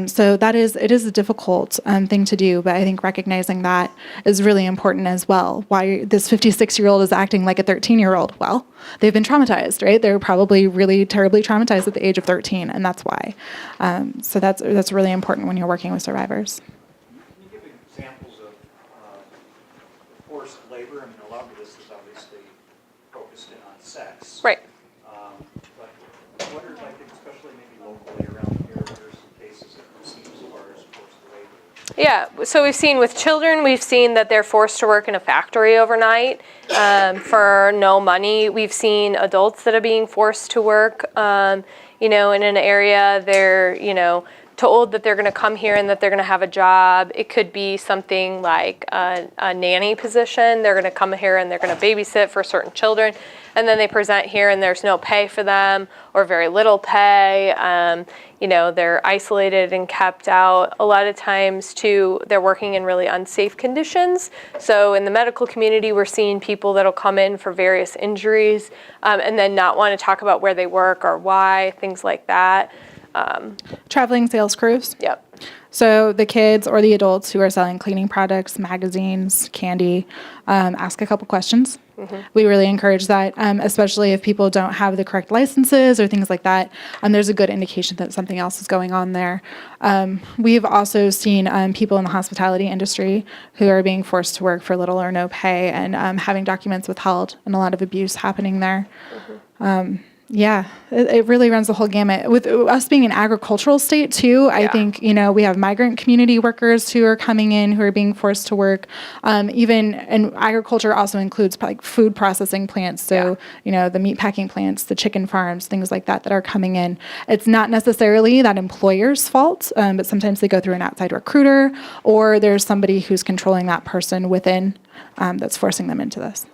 So it is a difficult thing to do, but I think recognizing that is really important as well. Why this 56-year-old is acting like a 13-year-old? Well, they've been traumatized, right? They're probably really terribly traumatized at the age of 13, and that's why. So that's really important when you're working with survivors. Can you give examples of forced labor? I mean, a lot of this is obviously focused in on sex. Right. But what are, like, especially maybe locally around here, what are some cases that we've seen as far as forced labor? Yeah, so we've seen with children, we've seen that they're forced to work in a factory overnight for no money. We've seen adults that are being forced to work, in an area. They're, told that they're going to come here and that they're going to have a job. It could be something like a nanny position. They're going to come here and they're going to babysit for certain children. And then they present here and there's no pay for them or very little pay. They're isolated and kept out. A lot of times, too, they're working in really unsafe conditions. So in the medical community, we're seeing people that'll come in for various injuries and then not want to talk about where they work or why, things like that. Traveling sales crews. Yep. So the kids or the adults who are selling cleaning products, magazines, candy, ask a couple questions. Mm-hmm. We really encourage that, especially if people don't have the correct licenses or things like that. There's a good indication that something else is going on there. We've also seen people in the hospitality industry who are being forced to work for little or no pay and having documents withheld and a lot of abuse happening there. Mm-hmm. Yeah, it really runs the whole gamut. With us being an agricultural state, too, I think, we have migrant community workers who are coming in, who are being forced to work. And agriculture also includes like food processing plants. So, the meat packing plants, the chicken farms, things like that are coming in. It's not necessarily that employer's fault, but sometimes they go through an outside recruiter or there's somebody who's controlling that person within that's forcing them into this.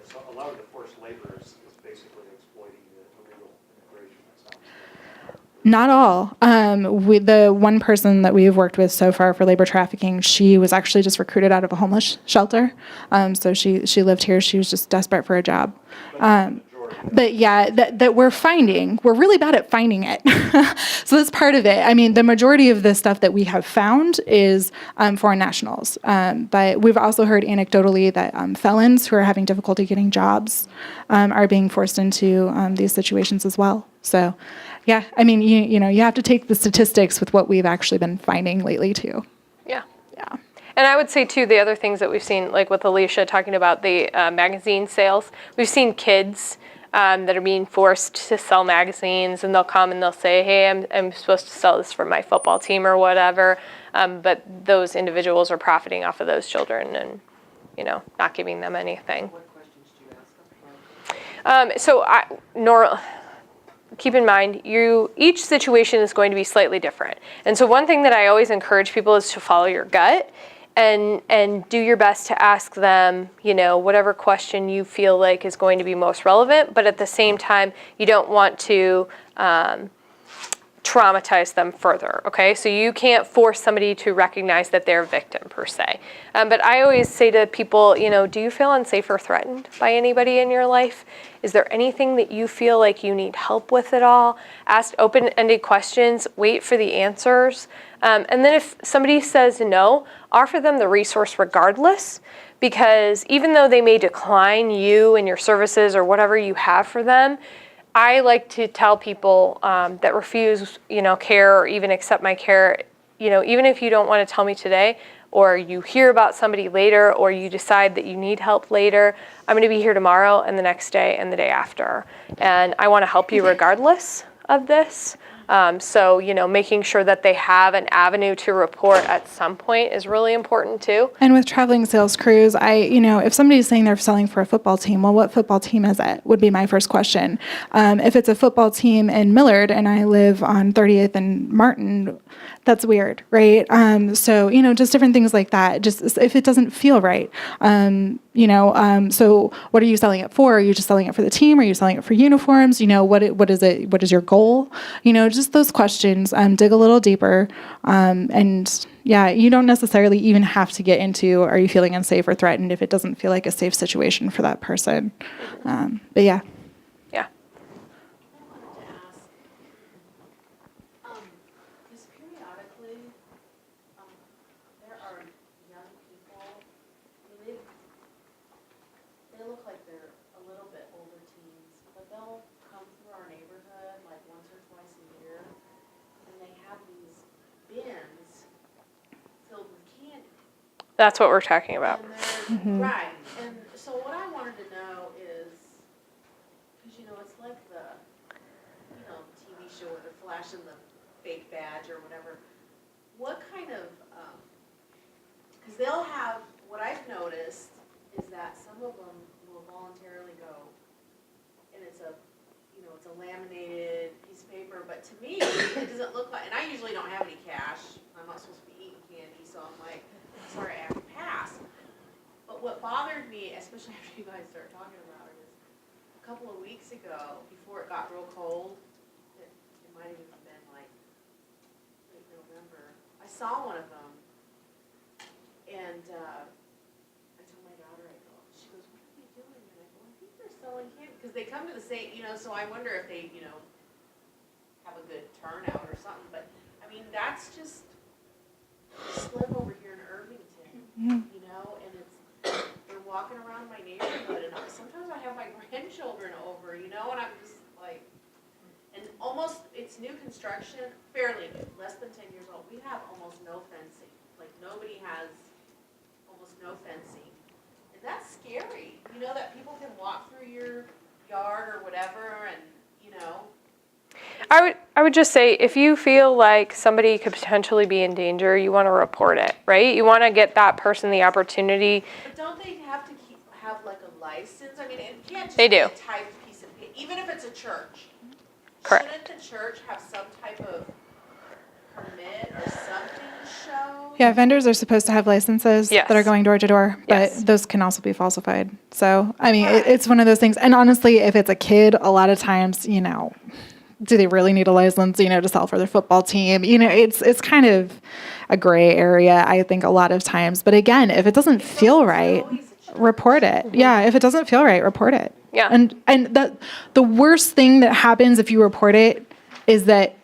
So a lot of the forced labor is basically exploiting the illegal immigration, it sounds like. Not all. The one person that we've worked with so far for labor trafficking, she was actually just recruited out of a homeless shelter. So she lived here. She was just desperate for a job. But yeah, that we're really bad at finding it. So that's part of it. I mean, the majority of the stuff that we have found is foreign nationals. But we've also heard anecdotally that felons who are having difficulty getting jobs are being forced into these situations as well. So yeah, I mean, you have to take the statistics with what we've actually been finding lately too. Yeah. Yeah. And I would say, too, the other things that we've seen, like with Alicia talking about the magazine sales, we've seen kids that are being forced to sell magazines, and they'll come and they'll say, hey, I'm supposed to sell this for my football team or whatever, but those individuals are profiting off of those children and, not giving them anything. What questions do you ask them? Keep in mind, each situation is going to be slightly different. And so one thing that I always encourage people is to follow your gut and do your best to ask them, whatever question you feel like is going to be most relevant. But at the same time, you don't want to traumatize them further, okay? So you can't force somebody to recognize that they're a victim per se. But I always say to people, do you feel unsafe or threatened by anybody in your life? Is there anything that you feel like you need help with at all? Ask open-ended questions, wait for the answers. And then if somebody says no, offer them the resource regardless, because even though they may decline you and your services or whatever you have for them, I like to tell people that refuse, care or even accept my care, even if you don't want to tell me today, or you hear about somebody later, or you decide that you need help later, I'm going to be here tomorrow and the next day and the day after. And I want to help you regardless of this. So, making sure that they have an avenue to report at some point is really important too. And with traveling sales crews, if somebody's saying they're selling for a football team, well, what football team is it? Would be my first question. If it's a football team in Millard and I live on 30th and Martin, that's weird, right? So, just different things like that, just if it doesn't feel right. So what are you selling it for? Are you just selling it for the team? Are you selling it for uniforms? What is it? What is your goal? Just those questions, dig a little deeper. And yeah, you don't necessarily even have to get into, are you feeling unsafe or threatened if it doesn't feel like a safe situation for that person. But yeah. Yeah. I wanted to ask, because periodically, there are young people, they look like they're a little bit older teens, but they'll come through our neighborhood like once or twice a year, and they have these bins filled with candy. That's what we're talking about. And they're, right, and so what I wanted to know is, because it's like the, TV show where they're flashing the fake badge or whatever. What kind of, because they'll have, what I've noticed is that some of them will voluntarily go, and it's a laminated piece of paper, but to me, it doesn't look like, and I usually don't have any cash. I'm not supposed to be eating candy, so I'm like, sorry, I have to pass. But what bothered me, especially after you guys started talking about it, is a couple of weeks ago, before it got real cold, it might have even been like late November, I saw one of them, and I told my daughter, she goes, what are they doing? And I go, I think they're selling candy, because they come to the same, so I wonder if they, have a good turnout or something, but, I mean, that's just, just live over here in Irvington, and they're walking around my neighborhood, and sometimes I have my grandchildren over, and I'm just like, and almost, it's new construction, fairly new, less than 10 years old. We have almost no fencing, like nobody has almost no fencing, and that's scary, that people can walk through your yard or whatever, and, I would just say, if you feel like somebody could potentially be in danger, you want to report it, right? You want to get that person the opportunity. But don't they have to have like a license? I mean, it can't just They be do. a typed piece of paper, even if it's a church. Correct. Shouldn't the church have some type of permit or something to show? Yeah, vendors are supposed to have licenses Yes. that are going door to door, but Yes. those can also be falsified. So, I mean, Right. it's one of those things. And honestly, if it's a kid, a lot of times, do they really need a license, to sell for their football team? It's kind of a gray area, I think, a lot of times. But again, if it doesn't feel right, report it. Yeah, if it doesn't feel right, report it. Yeah. And the worst thing that happens if you report it is that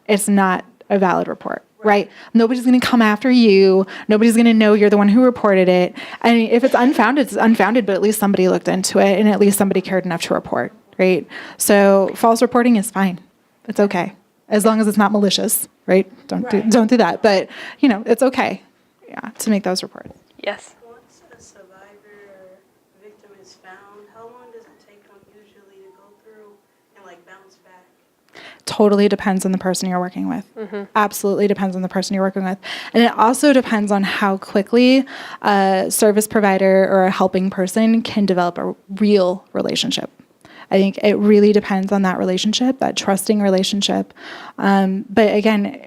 it's not a valid report. Right? Nobody's going to come after you. Nobody's going to know you're the one who reported it. And if it's unfounded, it's unfounded, but at least somebody looked into it and at least somebody cared enough to report, right? So false reporting is fine. It's okay. As long as it's not malicious, right? Don't do that. But, it's okay, to make those reports. Yes. Once a survivor or victim is found, how long does it take them usually to go through and bounce back? Totally depends on the person you're working with. Absolutely depends on the person you're working with. And it also depends on how quickly a service provider or a helping person can develop a real relationship. I think it really depends on that relationship, that trusting relationship. But again,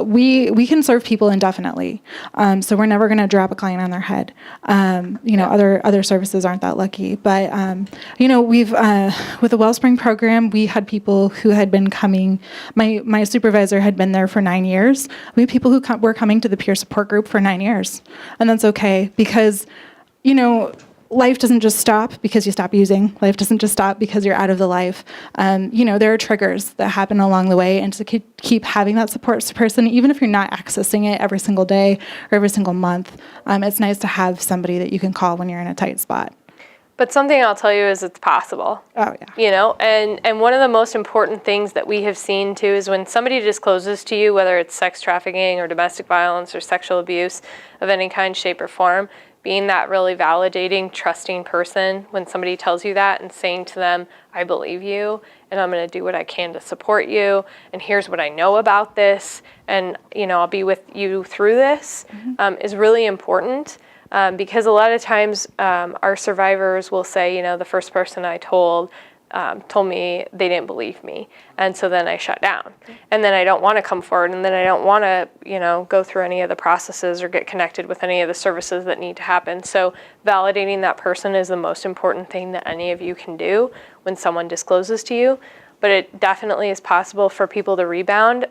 we can serve people indefinitely. So we're never going to drop a client on their head. Other services aren't that lucky. But, we've, with the Wellspring program, we had people who had been coming. My supervisor had been there for 9 years. We had people who were coming to the peer support group for 9 years. And that's okay because, life doesn't just stop because you stop using. Life doesn't just stop because you're out of the life. There are triggers that happen along the way, and to keep having that support person, even if you're not accessing it every single day or every single month, it's nice to have somebody that you can call when you're in a tight spot. But something I'll tell you is it's possible. Oh, yeah. And one of the most important things that we have seen too is when somebody discloses to you, whether it's sex trafficking or domestic violence or sexual abuse of any kind, shape, or form, being that really validating, trusting person when somebody tells you that and saying to them, I believe you and I'm going to do what I can to support you and here's what I know about this and I'll be with you through this is really important because a lot of times our survivors will say, the first person I told, told me they didn't believe me. And so then I shut down. And then I don't want to come forward, and then I don't want to, go through any of the processes or get connected with any of the services that need to happen. So validating that person is the most important thing that any of you can do when someone discloses to you. But it definitely is possible for people to rebound.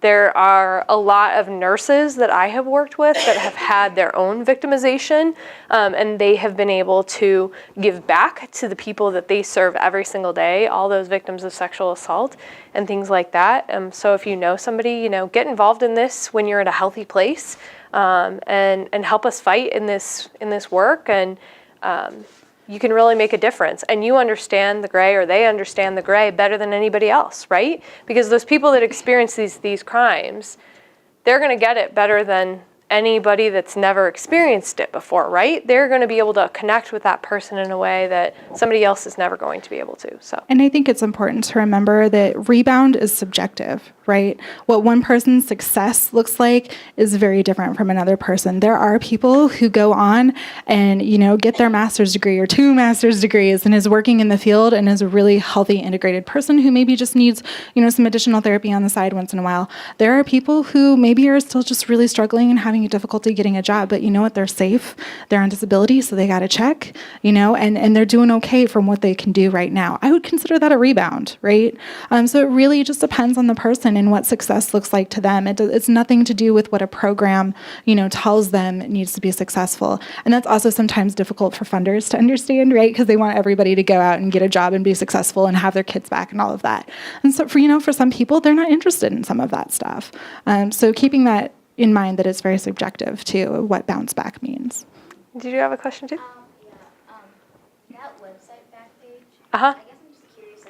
There are a lot of nurses that I have worked with that have had their own victimization, and they have been able to give back to the people that they serve every single day, all those victims of sexual assault and things like that. So if you know somebody, get involved in this when you're in a healthy place, and help us fight in this work, and you can really make a difference. And you understand the gray, or they understand the gray better than anybody else, right? Because those people that experience these crimes, they're going to get it better than anybody that's never experienced it before, right? They're going to be able to connect with that person in a way that somebody else is never going to be able to. So, and I think it's important to remember that rebound is subjective, right? What one person's success looks like is very different from another person. There are people who go on and, get their master's degree or 2 master's degrees and is working in the field and is a really healthy, integrated person who maybe just needs, some additional therapy on the side once in a while. There are people who maybe are still just really struggling and having difficulty getting a job, but they're safe, they're on disability, so they got to check, and they're doing okay from what they can do right now. I would consider that a rebound, right? So it really just depends on the person and what success looks like to them. It's nothing to do with what a program, tells them it needs to be successful. And that's also sometimes difficult for funders to understand, right? Because they want everybody to go out and get a job and be successful and have their kids back and all of that. And so for some people, they're not interested in some of that stuff. So keeping that in mind, that it's very subjective to what bounce back means. Did you have a question too? That website Backpage. Uh-huh. I guess I'm just curious,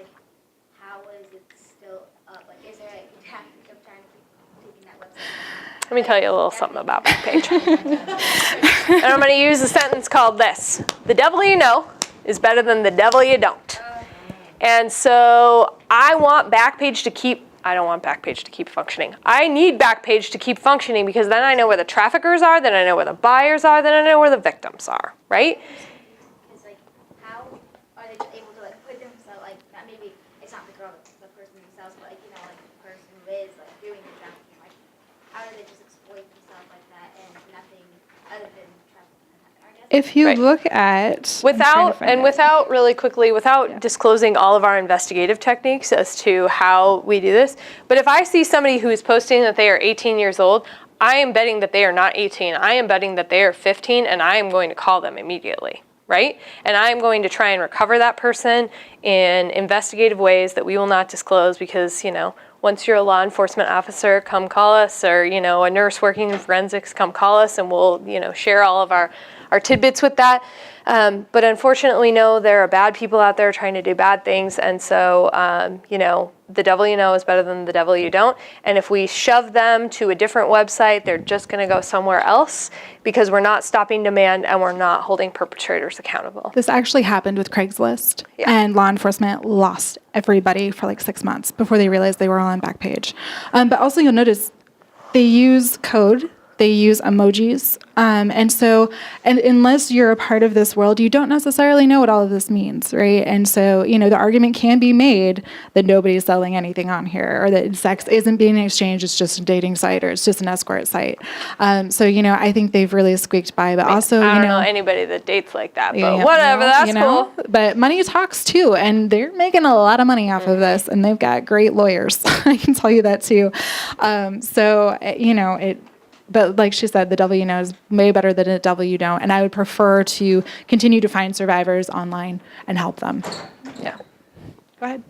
how is it still up? Is there a tactic of trying to keep that website? Let me tell you a little something about Backpage. And I'm going to use a sentence called this: the devil you know is better than the devil you don't. And so I want Backpage to keep. I don't want Backpage to keep functioning. I need Backpage to keep functioning because then I know where the traffickers are, then I know where the buyers are, then I know where the victims are, right? It's how are they able to put themselves not maybe it's not the girl, the person themselves, but the person who is doing the trafficking. How do they just exploit themselves like that and nothing other than trafficking happen? I guess. If you Right. look at without disclosing all of our investigative techniques as to how we do this, but if I see somebody who is posting that they are 18 years old, I am betting that they are not 18. I am betting that they are 15, and I am going to call them immediately, right? And I am going to try and recover that person in investigative ways that we will not disclose because, once you're a law enforcement officer, come call us, or, a nurse working in forensics, come call us, and we'll, share all of our tidbits with that. But unfortunately, no, there are bad people out there trying to do bad things. And so, the devil you know is better than the devil you don't. And if we shove them to a different website, they're just going to go somewhere else because we're not stopping demand and we're not holding perpetrators accountable. This actually happened with Craigslist, and law enforcement lost everybody for 6 months before they realized they were all on Backpage. But also you'll notice they use code. They use emojis. And unless you're a part of this world, you don't necessarily know what all of this means, right? And so, the argument can be made that nobody's selling anything on here, or that sex isn't being exchanged, it's just a dating site, or it's just an escort site. I think they've really squeaked by, but also, I don't know anybody that dates like that, but whatever, that's cool. But money talks too, and they're making a lot of money off of this, and they've got great lawyers. I can tell you that too. But like she said, the devil you know is way better than the devil you don't. And I would prefer to continue to find survivors online and help them. Yeah. Go ahead.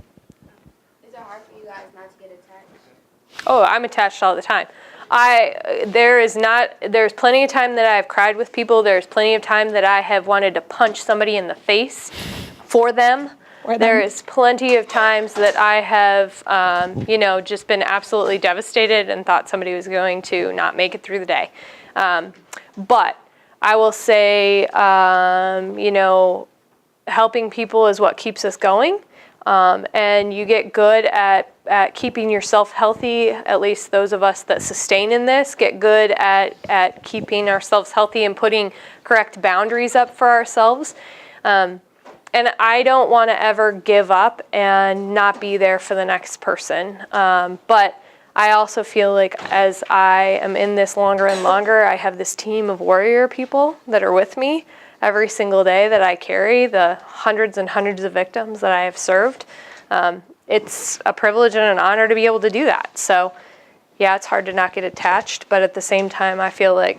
Is it hard for you guys not to get attached? Oh, I'm attached all the time. There's plenty of time that I've cried with people. There's plenty of time that I have wanted to punch somebody in the face for them. There is plenty of times that I have, just been absolutely devastated and thought somebody was going to not make it through the day. But I will say, helping people is what keeps us going. And you get good at keeping yourself healthy. At least those of us that sustain in this get good at keeping ourselves healthy and putting correct boundaries up for ourselves. And I don't want to ever give up and not be there for the next person. But I also feel like as I am in this longer and longer, I have this team of warrior people that are with me every single day that I carry, the hundreds and hundreds of victims that I have served. It's a privilege and an honor to be able to do that. So yeah, it's hard to not get attached, but at the same time, I feel like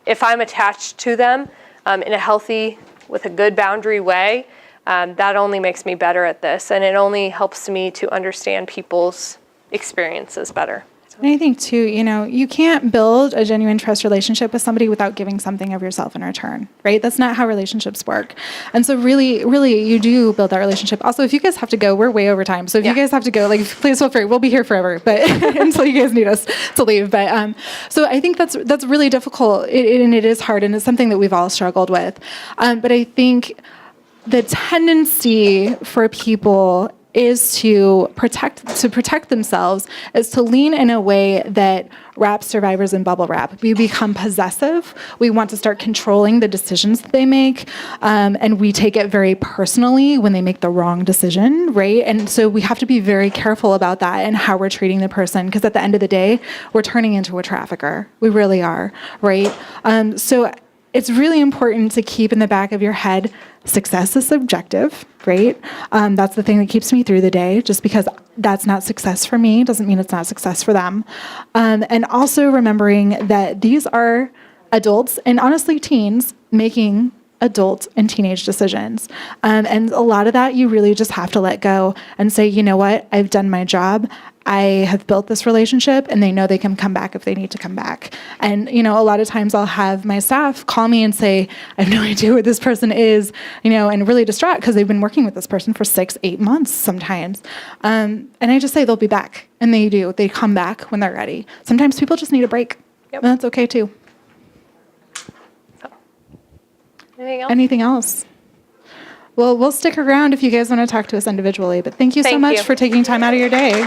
if I'm attached to them in a healthy, with a good boundary way, that only makes me better at this, and it only helps me to understand people's experiences better. And I think too, you can't build a genuine trust relationship with somebody without giving something of yourself in return, right? That's not how relationships work. And so really, really, you do build that relationship. Also, if you guys have to go, we're way over time. So if you guys have to go, please feel free. We'll be here forever, but until you guys need us to leave. But so I think that's really difficult, and it is hard, and it's something that we've all struggled with. But I think the tendency for people is to protect themselves, is to lean in a way that wraps survivors in bubble wrap. We become possessive. We want to start controlling the decisions that they make, and we take it very personally when they make the wrong decision, right? And so we have to be very careful about that and how we're treating the person, because at the end of the day, we're turning into a trafficker. We really are, right? So it's really important to keep in the back of your head, success is subjective, right? That's the thing that keeps me through the day. Just because that's not success for me doesn't mean it's not success for them. And also remembering that these are adults, and honestly teens, making adult and teenage decisions. And a lot of that you really just have to let go and say, you know what, I've done my job. I have built this relationship, and they know they can come back if they need to come back. And, a lot of times I'll have my staff call me and say, I have no idea what this person is, and really distraught because they've been working with this person for 6-8 months sometimes. And I just say they'll be back, and they do. They come back when they're ready. Sometimes people just need a break, and that's okay too. So, anything else? Anything else? Well, we'll stick around if you guys want to talk to us individually, but thank you so much for taking time out of your day.